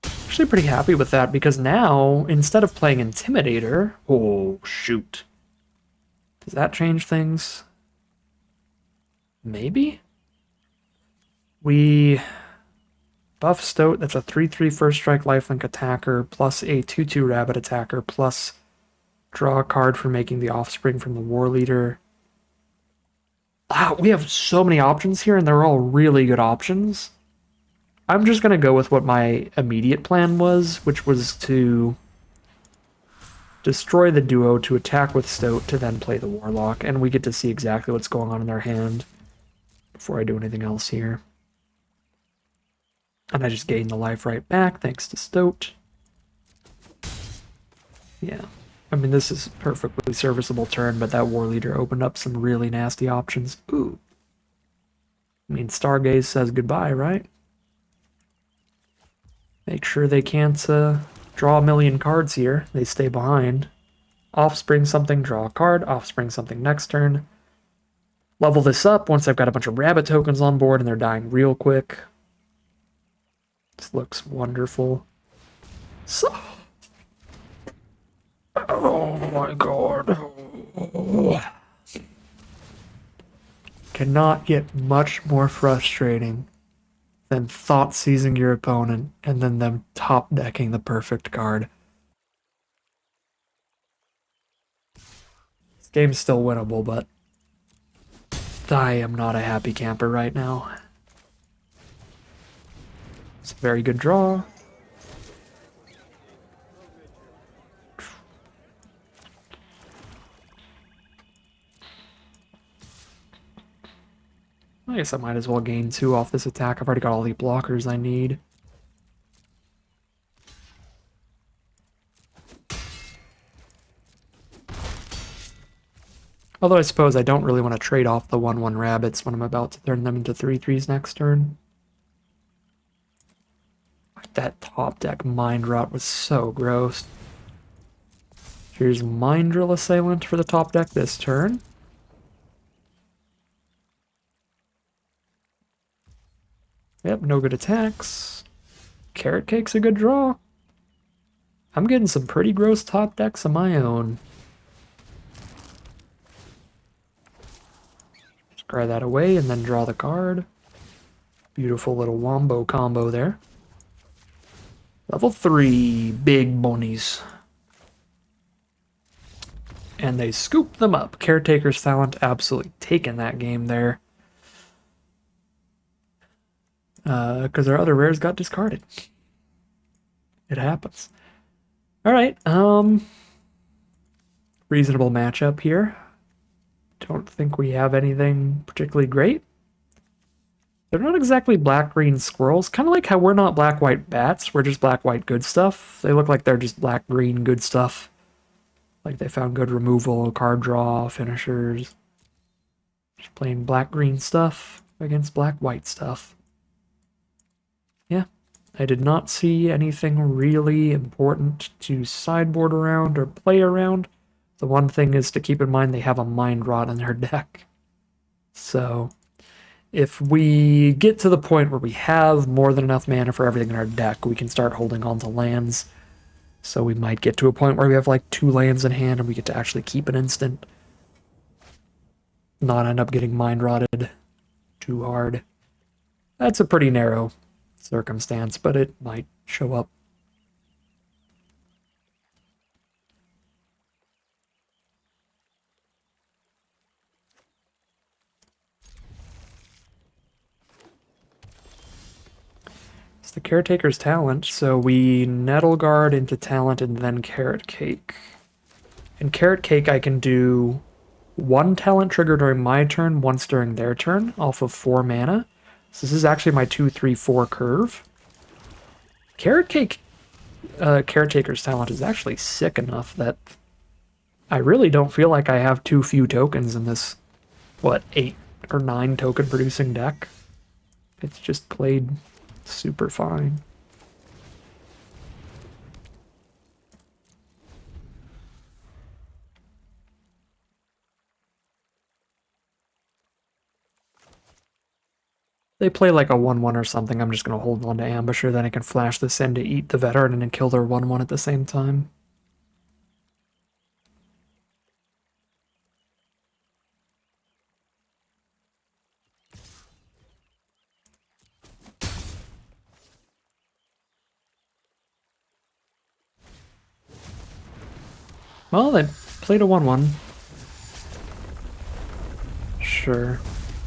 Actually pretty happy with that, because now, instead of playing Intimidator... Oh, shoot. Does that change things? Maybe? We buff Stoat, that's a 3/3 first strike lifelink attacker, plus a 2/2 rabbit attacker, plus draw a card for making the offspring from the war leader. Ah, we have so many options here, and they're all really good options. I'm just going to go with what my immediate plan was, which was to destroy the duo, to attack with Stoat, to then play the Warlock, and we get to see exactly what's going on in their hand before I do anything else here. And I just gain the life right back, thanks to Stoat. Yeah. I mean, this is a perfectly serviceable turn, but that War Leader opened up some really nasty options. Ooh. I mean, Stargaze says goodbye, right? Make sure they can't draw a million cards here. They stay behind. Offspring something, draw a card. Offspring something next turn. Level this up once I've got a bunch of rabbit tokens on board and they're dying real quick. This looks wonderful. So... Oh my god. Oh. Cannot get much more frustrating than thought seizing your opponent and then them top decking the perfect card. This game's still winnable, but I am not a happy camper right now. It's a very good draw. I guess I might as well gain 2 off this attack. I've already got all the blockers I need. Although I suppose I don't really want to trade off the 1/1 rabbits when I'm about to turn them into 3/3s next turn. That top deck Mind Rot was so gross. Here's Mind Drill Assailant for the top deck this turn. Yep, no good attacks. Carrot Cake's a good draw. I'm getting some pretty gross top decks of my own. Scry that away and then draw the card. Beautiful little wombo combo there. Level 3, big bonies. And they scoop them up. Caretaker's Talent absolutely taking that game there. Because our other rares got discarded. It happens. Alright, reasonable matchup here. Don't think we have anything particularly great. They're not exactly black-green squirrels. Kind of like how we're not black-white bats. We're just black-white good stuff. They look like they're just black-green good stuff. Like they found good removal, card draw, finishers. Just playing black-green stuff against black-white stuff. Yeah, I did not see anything really important to sideboard around or play around. The one thing is to keep in mind they have a Mind Rot in their deck. So if we get to the point where we have more than enough mana for everything in our deck, we can start holding on to lands. So we might get to a point where we have like 2 lands in hand and we get to actually keep an instant. Not end up getting Mind Rotted too hard. That's a pretty narrow circumstance, but it might show up. It's the Caretaker's Talent, so we Nettle Guard into Talent and then Carrot Cake. In Carrot Cake, I can do 1 talent trigger during my turn, once during their turn, off of 4 mana. So this is actually my 2/3/4 curve. Carrot Cake, Caretaker's Talent is actually sick enough that I really don't feel like I have too few tokens in this, 8 or 9 token producing deck. It's just played super fine. They play like a 1/1 or something, I'm just going to hold on to Ambusher, then I can flash this in to eat the Veteran and then kill their 1/1 at the same time. Well, they played a 1/1. Sure.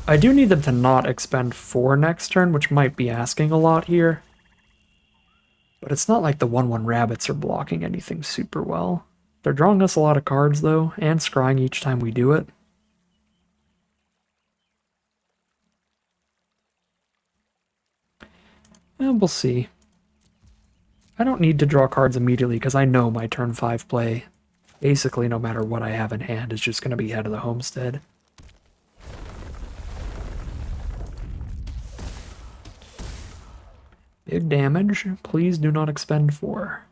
I do need them to not expend 4 next turn, which might be asking a lot here. But it's not like the 1/1 rabbits are blocking anything super well. They're drawing us a lot of cards, though, and scrying each time we do it. And we'll see. I don't need to draw cards immediately because I know my turn 5 play, basically no matter what I have in hand, is just going to be Head of the Homestead. Big damage. Please do not expend 4.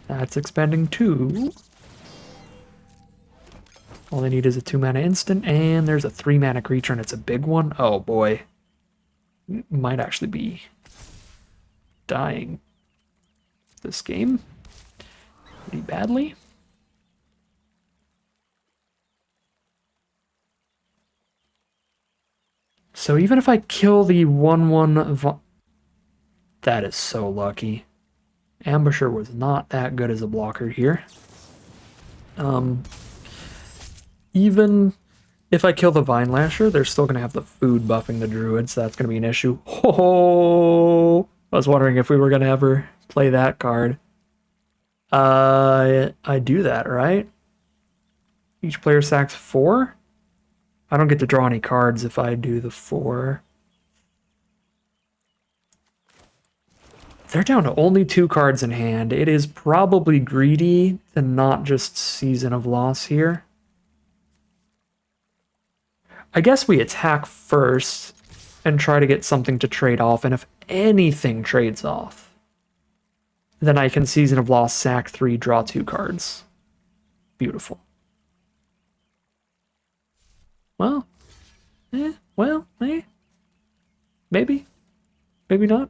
That's expending 2. All I need is a 2 mana instant, and there's a 3 mana creature, and it's a big one. Oh boy. Might actually be dying this game pretty badly. So even if I kill the 1/1, that is so lucky. Ambusher was not that good as a blocker here. Even if I kill the Vine Lasher, they're still going to have the food buffing the Druid, so that's going to be an issue. Oh, I was wondering if we were going to ever play that card. I do that, right? Each player sacks 4? I don't get to draw any cards if I do the 4. They're down to only 2 cards in hand. It is probably greedy to not just Season of Loss here. I guess we attack first and try to get something to trade off, and if anything trades off, then I can Season of Loss, sack 3, draw 2 cards. Beautiful. Well, maybe. Maybe not.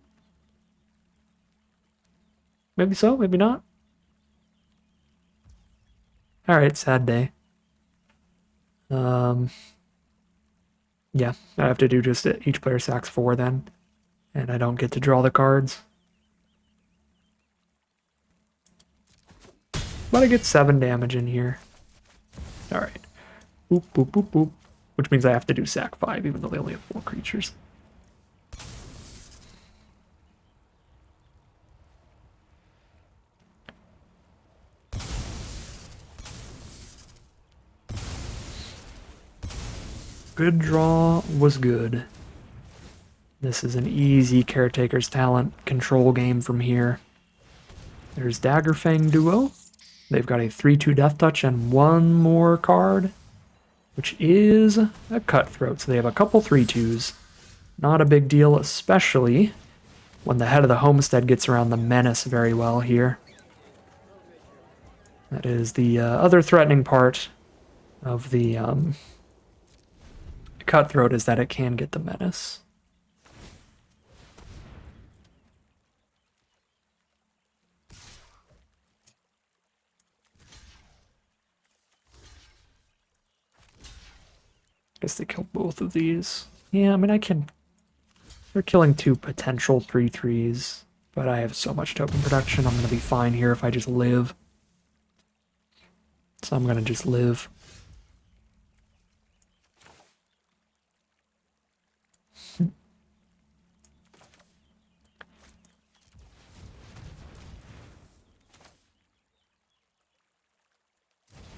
Maybe so, maybe not. Alright, sad day. Yeah, I have to do just each player sacks 4 then. And I don't get to draw the cards. But I get 7 damage in here. Alright. Boop, boop, boop, boop. Which means I have to do sack 5, even though they only have 4 creatures. Good draw was good. This is an easy Caretaker's Talent control game from here. There's Daggerfang Duo. They've got a 3/2 Death Touch and 1 more card, which is a Cutthroat. So they have a couple 3/2s. Not a big deal, especially when the head of the homestead gets around the Menace very well here. That is the other threatening part of the Cutthroat, is that it can get the Menace. Guess they kill both of these. Yeah, I mean, I can... They're killing 2 potential 3/3s, but I have so much token production, I'm going to be fine here if I just live. So I'm going to just live.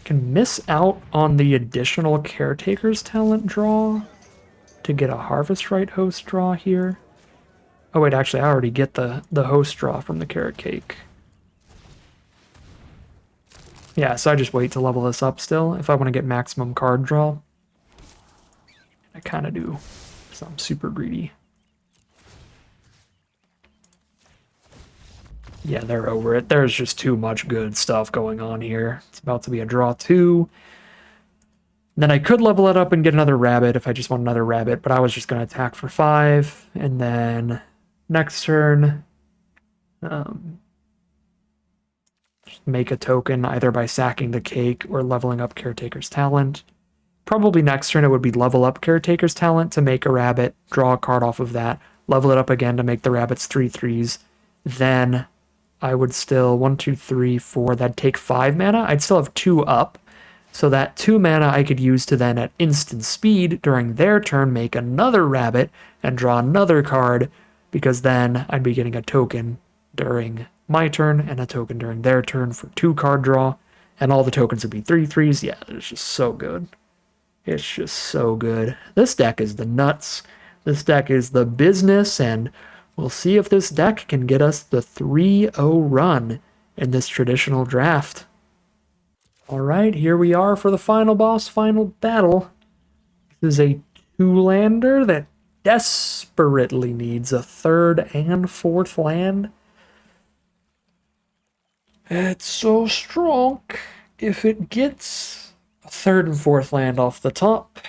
Can miss out on the additional Caretaker's Talent draw to get a Harvest Right host draw here. Oh wait, actually I already get the host draw from the Carrot Cake. Yeah, so I just wait to level this up still if I want to get maximum card draw. I kind of do, so I'm super greedy. Yeah, they're over it. There's just too much good stuff going on here. It's about to be a draw 2. Then I could level it up and get another rabbit if I just want another rabbit, but I was just going to attack for 5. And then next turn, just make a token either by sacking the cake or leveling up Caretaker's Talent. Probably next turn it would be level up Caretaker's Talent to make a rabbit, draw a card off of that, level it up again to make the rabbits 3/3s. Then I would still 1, 2, 3, 4. That'd take 5 mana. I'd still have 2 up. So that 2 mana I could use to then at instant speed during their turn make another rabbit and draw another card, because then I'd be getting a token during my turn and a token during their turn for 2 card draw, and all the tokens would be 3/3s. Yeah, it's just so good. It's just so good. This deck is the nuts. This deck is the business, and we'll see if this deck can get us the 3-0 run in this traditional draft. Alright, here we are for the final boss, final battle. This is a 2-lander that desperately needs a 3rd and 4th land. It's so strong if it gets a 3rd and 4th land off the top.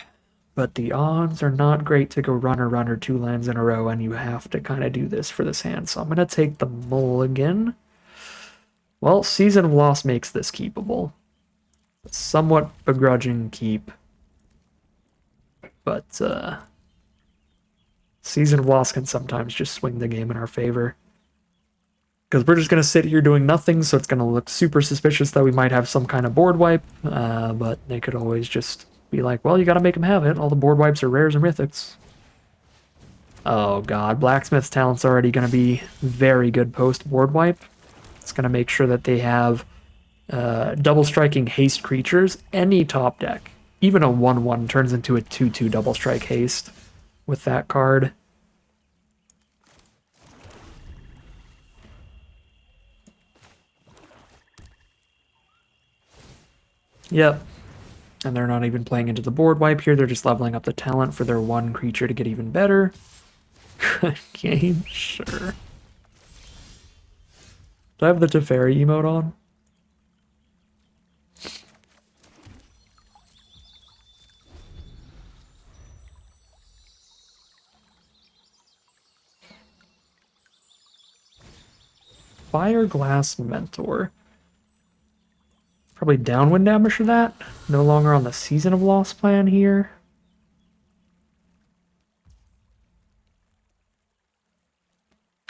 But the odds are not great to go runner 2 lands in a row, and you have to kind of do this for this hand. So I'm going to take the mulligan. Well, Season of Loss makes this keepable. A somewhat begrudging keep. But Season of Loss can sometimes just swing the game in our favor. Because we're just going to sit here doing nothing, so it's going to look super suspicious that we might have some kind of board wipe. But they could always just be like, well, you gotta make them have it. All the board wipes are rares and mythics. Oh god, Blacksmith's Talent's already gonna be very good post board wipe. It's gonna make sure that they have double striking haste creatures. Any top deck, even a 1/1 turns into a 2/2 double strike haste with that card. Yep. And they're not even playing into the board wipe here. They're just leveling up the talent for their one creature to get even better. Good game, sure. Do I have the Teferi emote on? Fireglass Mentor. Probably Downwind Ambusher that. No longer on the Season of Loss plan here.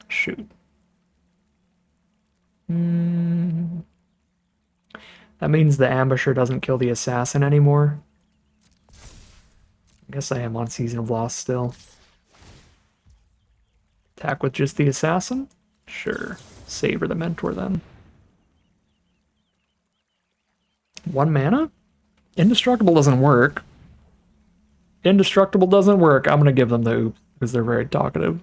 Shoot. That means the Ambusher doesn't kill the Assassin anymore. I guess I am on Season of Loss still. Attack with just the Assassin? Sure. Savor the Mentor then. 1 mana? Indestructible doesn't work. Indestructible doesn't work. I'm gonna give them the oops because they're very talkative.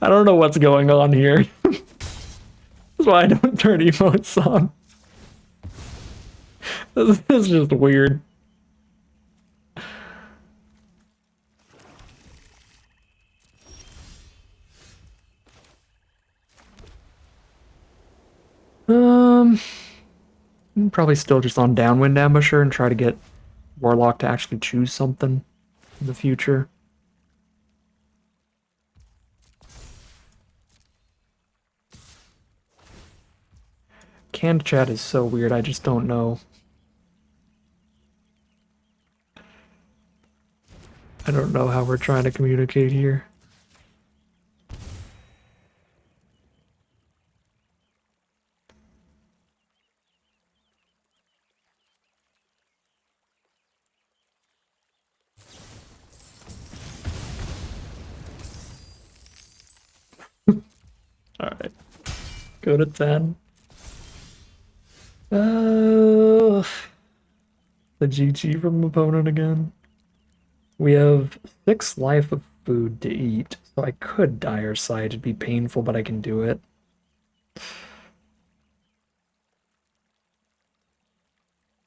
I don't know what's going on here. That's why I don't turn emotes on. This is just weird. I'm probably still just on Downwind Ambusher and try to get Warlock to actually choose something in the future. Canned chat is so weird, I just don't know. I don't know how we're trying to communicate here. Alright. Go to 10. The GG from opponent again. We have 6 life of food to eat, so I could Dire Sight. It'd be painful, but I can do it.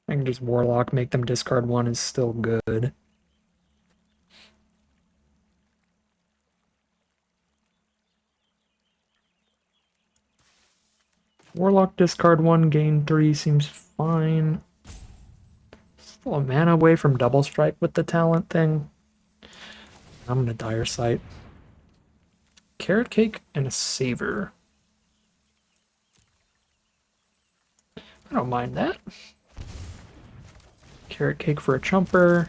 I can just Warlock, make them discard 1 is still good. Warlock discard 1, gain 3 seems fine. Still a mana away from double strike with the talent thing. I'm gonna Dire Sight. Carrot Cake and a Saver. I don't mind that. Carrot Cake for a Chumper.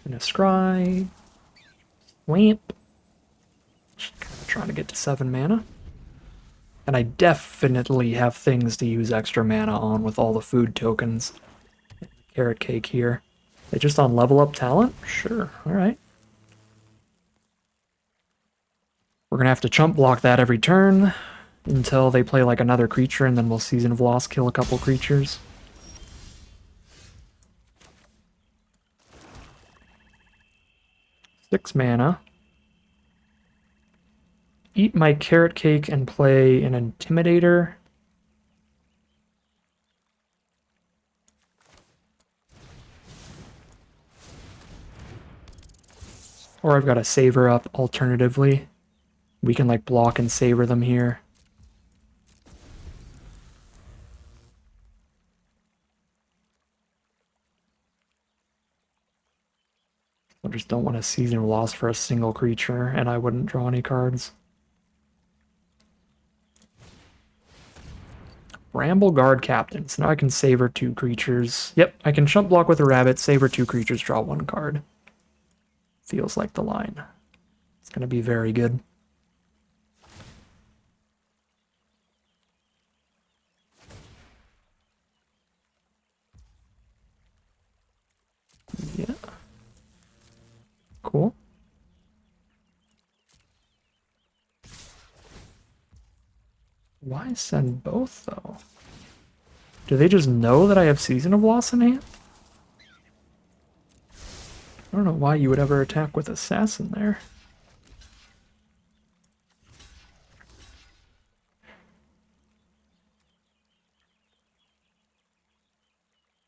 And a Scry. Swamp. Just kind of trying to get to 7 mana. And I definitely have things to use extra mana on with all the food tokens. Carrot Cake here. They just on level up talent? Sure, alright. We're gonna have to chump block that every turn until they play like another creature, and then we'll Season of Loss kill a couple creatures. Six mana. Eat my Carrot Cake and play an Intimidator. Or I've got a Saver up alternatively. We can like block and Saver them here. I just don't want a Season of Loss for a single creature, and I wouldn't draw any cards. Bramble Guard Captain. So now I can Saver 2 creatures. Yep, I can chump block with a rabbit, Saver 2 creatures, draw 1 card. Feels like the line. It's going to be very good. Yeah. Cool. Why send both, though? Do they just know that I have Season of Loss in hand? I don't know why you would ever attack with Assassin there.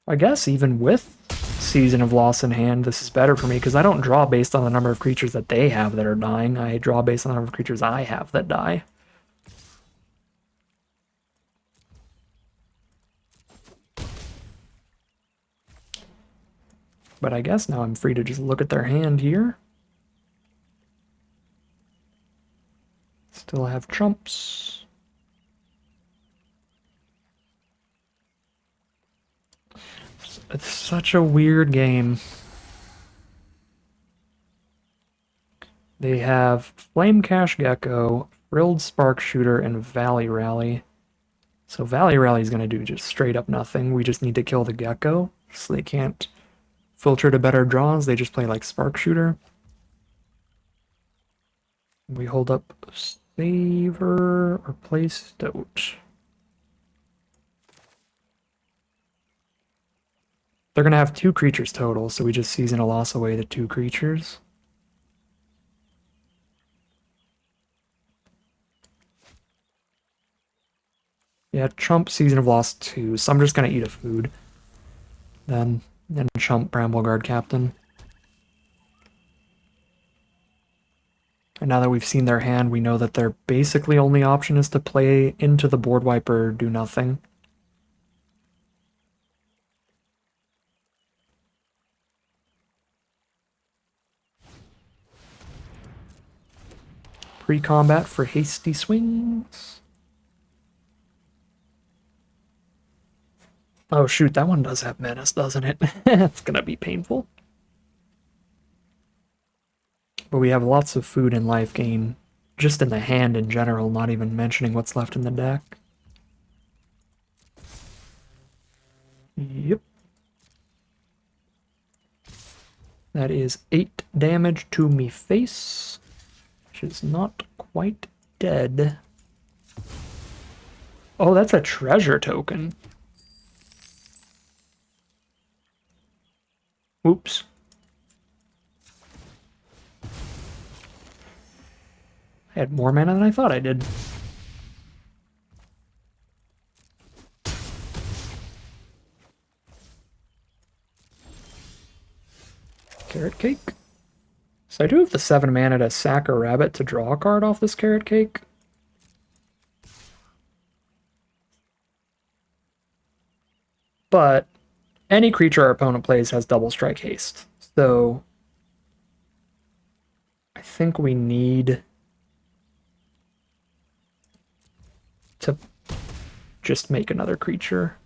I guess even with Season of Loss in hand, this is better for me because I don't draw based on the number of creatures that they have that are dying. I draw based on the number of creatures I have that die. But I guess now I'm free to just look at their hand here. Still have trumps. It's such a weird game. They have Flame Cash Gecko, Frilled Spark Shooter, and Valley Rally. So Valley Rally is going to do just straight up nothing. We just need to kill the Gecko, so they can't filter to better draws. They just play like Spark Shooter. We hold up Savor or play Stoat. They're going to have 2 creatures total, so we just Season a Loss away the 2 creatures. Yeah, Trump Season of Loss 2, so I'm just going to eat a food. Then Trump Bramble Guard Captain. And now that we've seen their hand, we know that their basically only option is to play into the board wiper, do nothing. Pre-combat for hasty swings. Oh shoot, that one does have menace, doesn't it? It's gonna be painful. But we have lots of food and life gain, just in the hand in general, not even mentioning what's left in the deck. Yep. That is 8 damage to me face, which is not quite dead. Oh, that's a treasure token. Oops. I had more mana than I thought I did. Carrot Cake. So I do have the 7 mana to sack a rabbit to draw a card off this Carrot Cake. But any creature our opponent plays has double strike haste. So I think we need to just make another creature.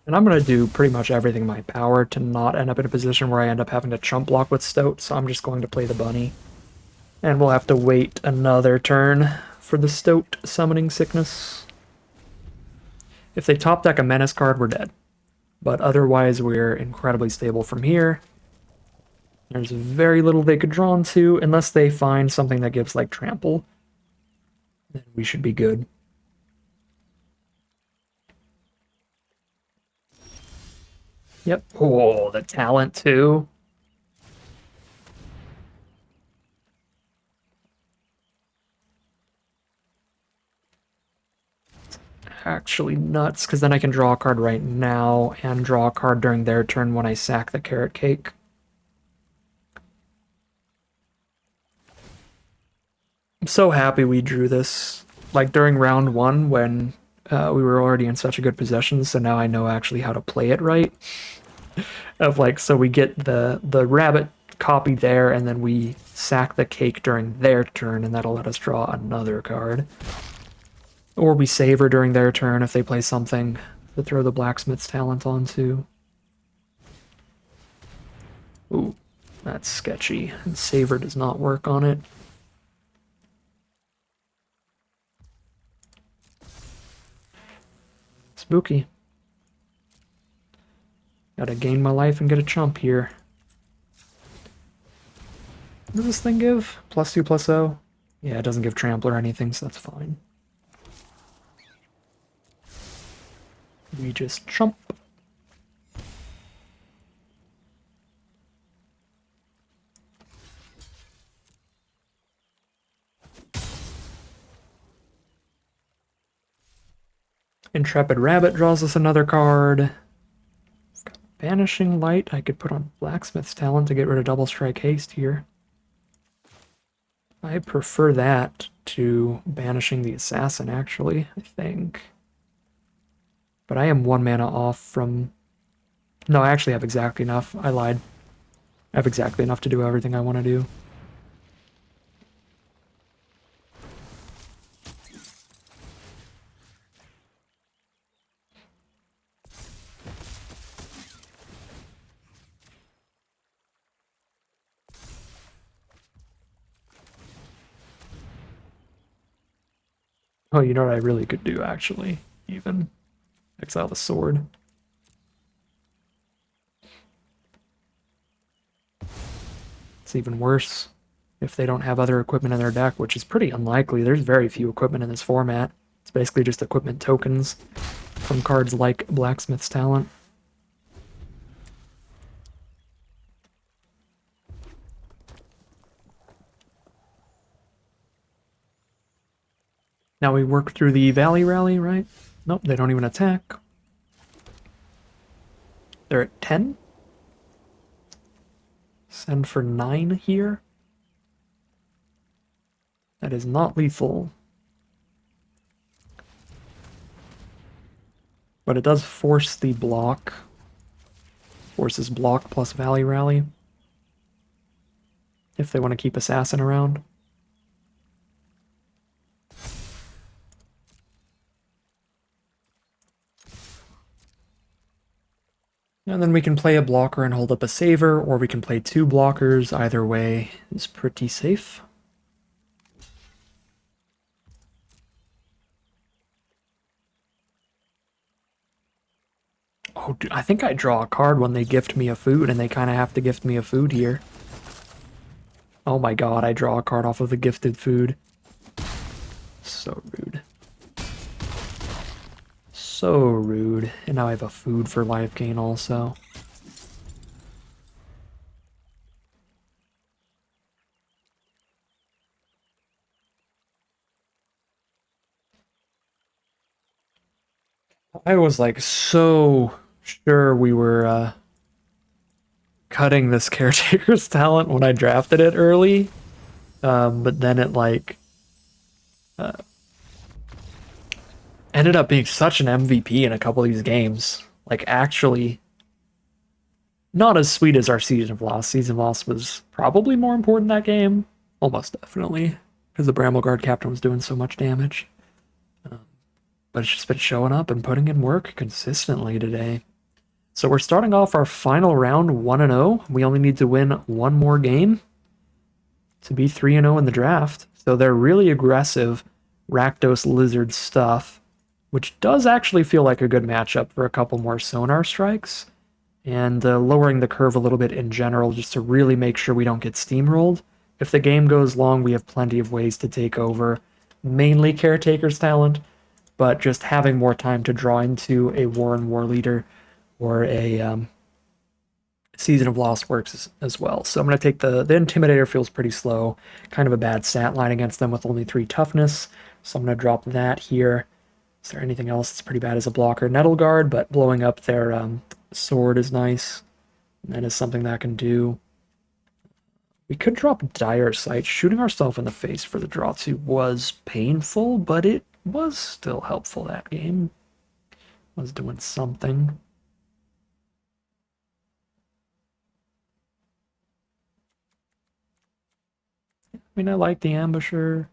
And I'm going to do pretty much everything in my power to not end up in a position where I end up having to chump block with Stoat, so I'm just going to play the bunny. And we'll have to wait another turn for the Stoat Summoning Sickness. If they top deck a Menace card, we're dead. But otherwise, we're incredibly stable from here. There's very little they could draw into, unless they find something that gives, like, Trample. Then we should be good. Yep. Oh, the talent, too. Actually nuts, because then I can draw a card right now and draw a card during their turn when I sack the Carrot Cake. I'm so happy we drew this, like, during round 1 when we were already in such a good position, so now I know actually how to play it right. Of, like, so we get the rabbit copy there, and then we sack the cake during their turn, and that'll let us draw another card. Or we savor during their turn if they play something to throw the blacksmith's talent onto. Ooh, that's sketchy. And savor does not work on it. Spooky. Gotta gain my life and get a chump here. What does this thing give? +2/+0? Yeah, it doesn't give trample or anything, so that's fine. we just chump. Intrepid Rabbit draws us another card. Banishing Light, I could put on Blacksmith's Talent to get rid of Double Strike Haste here. I prefer that to banishing the Assassin, actually, I think. But I am 1 mana off from... No, I actually have exactly enough. I lied. I have exactly enough to do everything I want to do. Oh, you know what I really could do, actually? Even exile the sword. It's even worse if they don't have other equipment in their deck, which is pretty unlikely. There's very few equipment in this format. It's basically just equipment tokens from cards like Blacksmith's Talent. Now we work through the Valley Rally, right? Nope, they don't even attack. They're at 10. Send for 9 here. That is not lethal. But it does force the block. Forces block plus Valley Rally. If they want to keep Assassin around. And then we can play a blocker and hold up a saver, or we can play 2 blockers. Either way is pretty safe. Oh, dude, I think I draw a card when they gift me a food, and they kind of have to gift me a food here. Oh my god, I draw a card off of the gifted food. So rude. So rude. And now I have a food for life gain also. I was like so sure we were cutting this caretaker's talent when I drafted it early. But then it like ended up being such an MVP in a couple of these games. Like actually not as sweet as our Season of Loss. Season of Loss was probably more important that game. Almost definitely. Because the Brambleguard captain was doing so much damage. But it's just been showing up and putting in work consistently today. So we're starting off our final round 1-0. We only need to win 1 more game to be 3-0 in the draft. So they're really aggressive Rakdos Lizard stuff, which does actually feel like a good matchup for a couple more Sonar Strikes, and lowering the curve a little bit in general just to really make sure we don't get steamrolled. If the game goes long, we have plenty of ways to take over, mainly Caretaker's Talent, but just having more time to draw into a Warren War Leader or a Season of Loss works as well. So I'm going to take the Intimidator. Feels pretty slow, kind of a bad stat line against them with only 3 toughness, so I'm going to drop that here. Is there anything else that's pretty bad as a blocker? Nettle Guard, but blowing up their sword is nice. And that is something that I can do. We could drop Dire Sight. Shooting ourselves in the face for the draw 2 was painful, but it was still helpful that game. Was doing something. I mean, I like the Ambusher.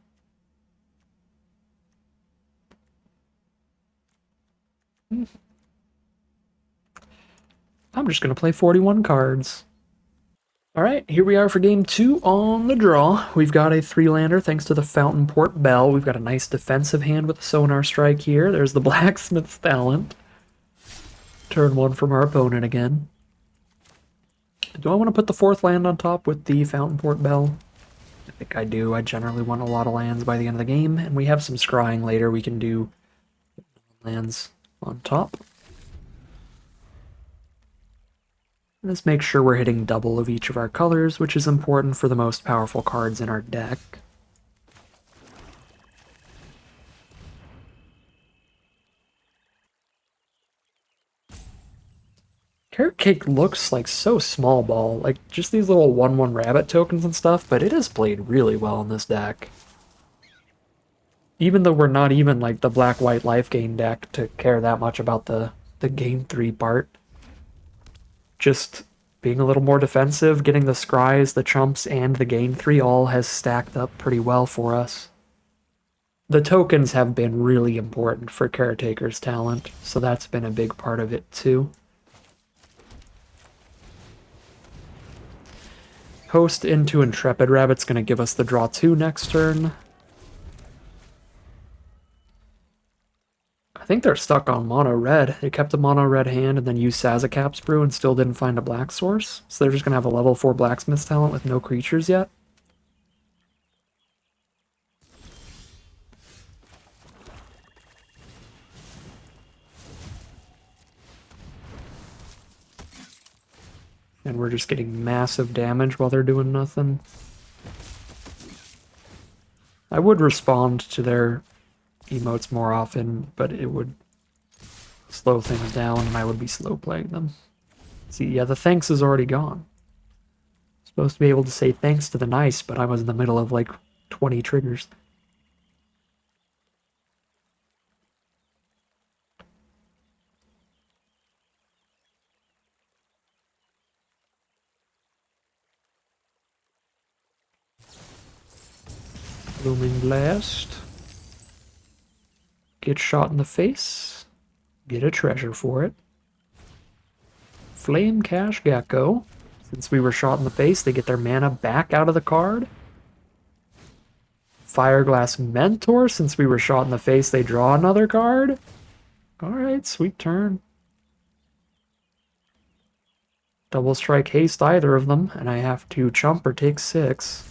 I'm just going to play 41 cards. Alright, here we are for game 2 on the draw. We've got a 3-lander thanks to the Fountainport Bell. We've got a nice defensive hand with a Sonar Strike here. There's the Blacksmith's Talent. Turn 1 from our opponent again. Do I want to put the 4th land on top with the Fountainport Bell? I think I do. I generally want a lot of lands by the end of the game, and we have some scrying later. We can do lands on top. Let's make sure we're hitting double of each of our colors, which is important for the most powerful cards in our deck. Carrot Cake looks like so small ball, like just these little 1/1 rabbit tokens and stuff, but it has played really well in this deck. Even though we're not even like the black-white life gain deck to care that much about the game 3 part. Just being a little more defensive, getting the scries, the chumps, and the gain 3 all has stacked up pretty well for us. The tokens have been really important for Caretaker's talent, so that's been a big part of it too. Host into Intrepid Rabbit's going to give us the draw 2 next turn. I think they're stuck on mono red. They kept a mono red hand and then used Sazakap's Brew and still didn't find a black source. So they're just going to have a level 4 blacksmith's talent with no creatures yet. And we're just getting massive damage while they're doing nothing. I would respond to their emotes more often, but it would slow things down and I would be slow playing them. See, yeah, the thanks is already gone. Supposed to be able to say thanks to the nice, but I was in the middle of like 20 triggers. Blooming Blast. Get shot in the face. Get a treasure for it. Flame Cash Gecko. Since we were shot in the face, they get their mana back out of the card. Fireglass Mentor. Since we were shot in the face, they draw another card. Alright, sweet turn. Double strike haste either of them, and I have to chump or take 6.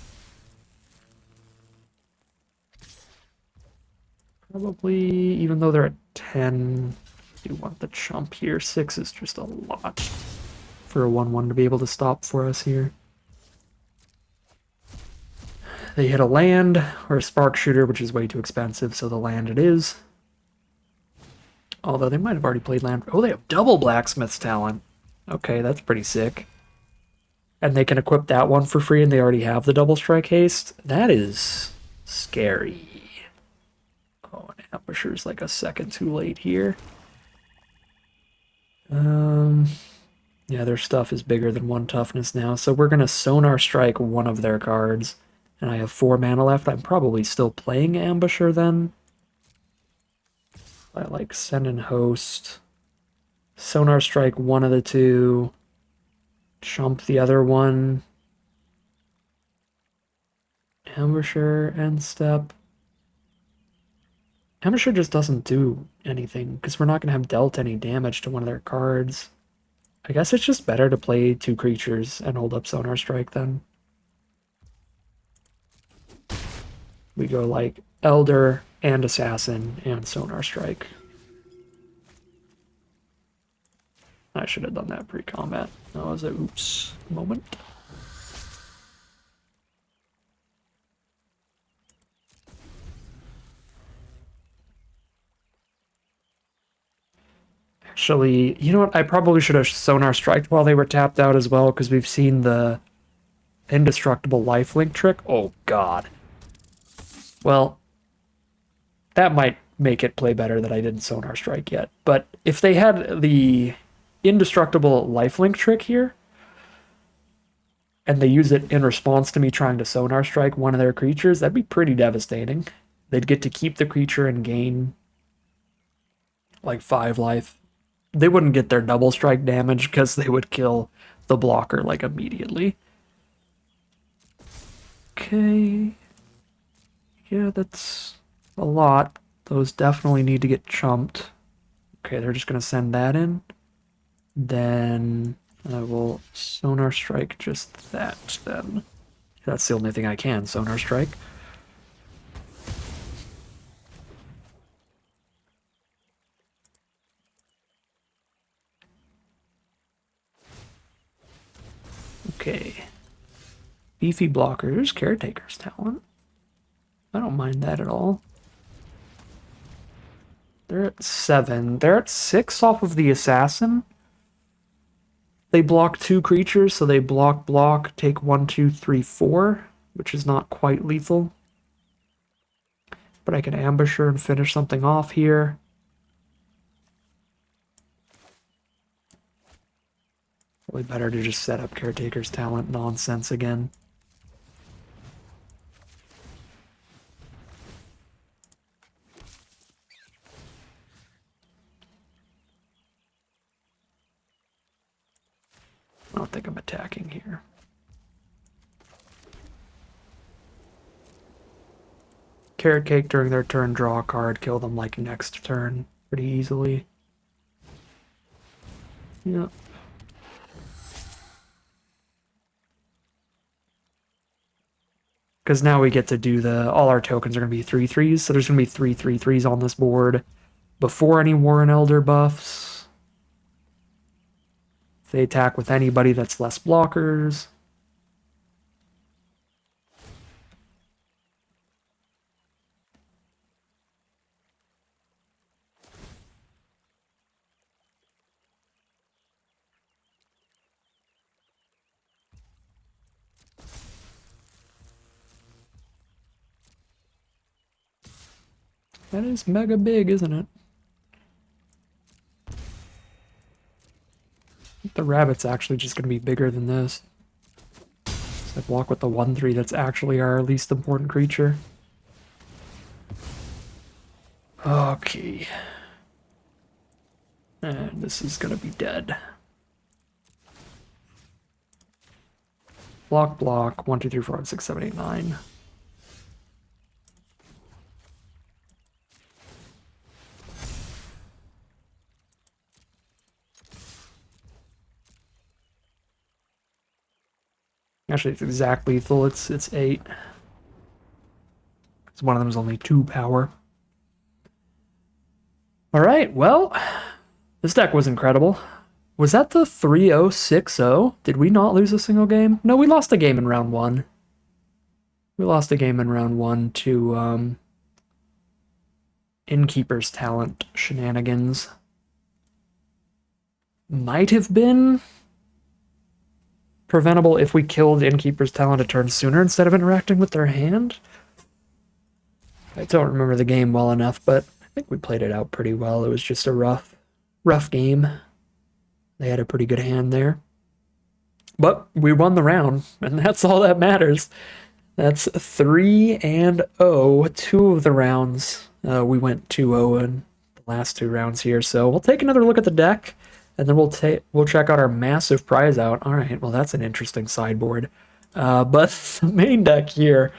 Probably, even though they're at 10, I do want the chump here. 6 is just a lot for a 1/1 to be able to stop for us here. They hit a land or a spark shooter, which is way too expensive, so the land it is. Although they might have already played land. Oh, they have double blacksmith's talent. Okay, that's pretty sick. And they can equip that one for free, and they already have the double strike haste. That is scary. Oh, and Ambusher's like a second too late here. Yeah, their stuff is bigger than 1 toughness now, so we're gonna Sonar Strike one of their cards. And I have 4 mana left. I'm probably still playing Ambusher then. I like send and host. Sonar Strike one of the 2. Chump the other one. Ambusher, end step. Ambusher just doesn't do anything, because we're not going to have dealt any damage to one of their cards. I guess it's just better to play 2 creatures and hold up Sonar Strike then. We go like Elder and Assassin and Sonar Strike. I should have done that pre-combat. That was a oops moment. Actually, you know what? I probably should have Sonar Striked while they were tapped out as well, because we've seen the indestructible lifelink trick. Oh, God. Well, that might make it play better that I didn't Sonar Strike yet. But if they had the indestructible lifelink trick here, and they use it in response to me trying to Sonar Strike one of their creatures, that'd be pretty devastating. They'd get to keep the creature and gain like 5 life. They wouldn't get their double strike damage because they would kill the blocker like immediately. Okay. Yeah, that's a lot. Those definitely need to get chumped. Okay, they're just going to send that in. Then I will Sonar Strike just that then. That's the only thing I can, Sonar Strike. Beefy blockers, Caretaker's Talent. I don't mind that at all. They're at 7. They're at 6 off of the Assassin. They block 2 creatures, so they block, take 1, 2, 3, 4, which is not quite lethal. But I can ambush her and finish something off here. Probably better to just set up Caretaker's Talent nonsense again. I don't think I'm attacking here. Carrot Cake during their turn, draw a card, kill them like next turn pretty easily. Yep. Because now we get to do all our tokens are going to be 3/3s, so there's going to be 3 3/3s on this board before any Warren Elder buffs. If they attack with anybody that's less blockers. That is mega big, isn't it? The rabbit's actually just going to be bigger than this. So I block with the 1/3 that's actually our least important creature. Okay. And this is going to be dead. Block, 1, 2, 3, 4, 5, 6, 7, 8, 9. Actually, it's exact lethal. It's 8. Because one of them is only 2 power. Alright, well, this deck was incredible. Was that the 3-0-6-0? Did we not lose a single game? No, we lost a game in round 1. We lost a game in round 1 to Innkeeper's Talent shenanigans. Might have been preventable if we killed Innkeeper's Talent a turn sooner instead of interacting with their hand. I don't remember the game well enough, but I think we played it out pretty well. It was just a rough game. They had a pretty good hand there. But we won the round, and that's all that matters. That's 3-0. 2 of the rounds. We went 2-0 in the last 2 rounds here, so we'll take another look at the deck. And then we'll check out our massive prize out. All right, well, that's an interesting sideboard. But the main deck here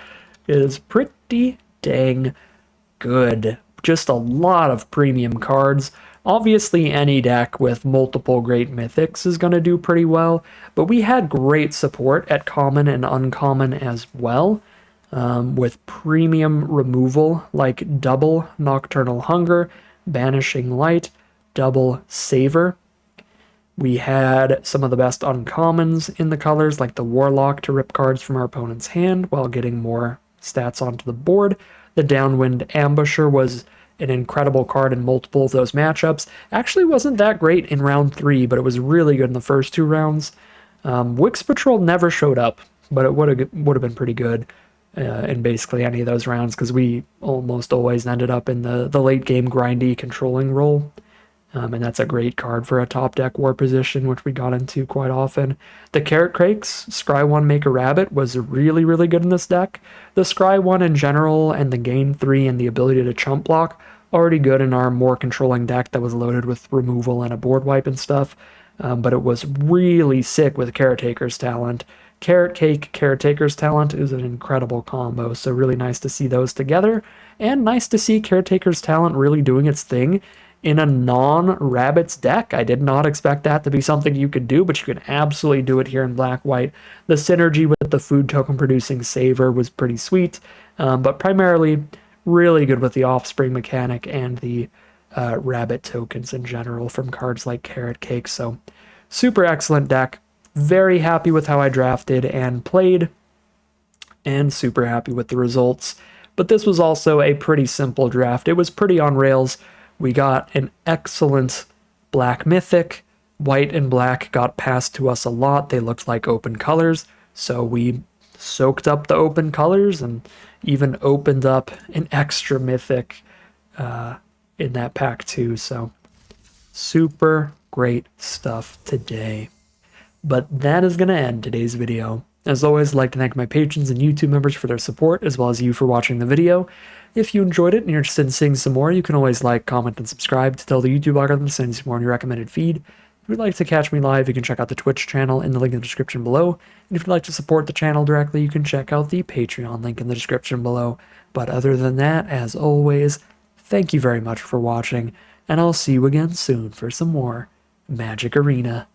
is pretty dang good. Just a lot of premium cards. Obviously, any deck with multiple great mythics is going to do pretty well, but we had great support at common and uncommon as well, with premium removal like double Nocturnal Hunger, Banishing Light, double Savor. We had some of the best uncommons in the colors, like the Warlock to rip cards from our opponent's hand while getting more stats onto the board. The Downwind Ambusher was an incredible card in multiple of those matchups. Actually wasn't that great in round 3, but it was really good in the first 2 rounds. Wix Patrol never showed up, but it would have been pretty good in basically any of those rounds, because we almost always ended up in the late game grindy controlling role. And that's a great card for a top deck war position, which we got into quite often. The Carrot Crakes, Scry 1 Make a Rabbit, was really, really good in this deck. The Scry 1 in general and the Gain 3 and the ability to chump block, already good in our more controlling deck that was loaded with removal and a board wipe and stuff. But it was really sick with Caretaker's Talent. Carrot Cake, Caretaker's Talent is an incredible combo, so really nice to see those together. And nice to see Caretaker's Talent really doing its thing in a non-rabbits deck. I did not expect that to be something you could do, but you can absolutely do it here in black-white. The synergy with the food token producing Savor was pretty sweet, but primarily really good with the Offspring mechanic and the rabbit tokens in general from cards like Carrot Cake. So super excellent deck. Very happy with how I drafted and played. and super happy with the results. But this was also a pretty simple draft. It was pretty on rails. We got an excellent black mythic. White and black got passed to us a lot. They looked like open colors, so we soaked up the open colors and even opened up an extra mythic in that pack too. So super great stuff today. But that is going to end today's video. As always, I'd like to thank my patrons and YouTube members for their support, as well as you for watching the video. If you enjoyed it and you're interested in seeing some more, you can always like, comment, and subscribe to tell the YouTube algorithm to send you more on your recommended feed. If you'd like to catch me live, you can check out the Twitch channel in the link in the description below. And if you'd like to support the channel directly, you can check out the Patreon link in the description below. But other than that, as always, thank you very much for watching, and I'll see you again soon for some more Magic Arena.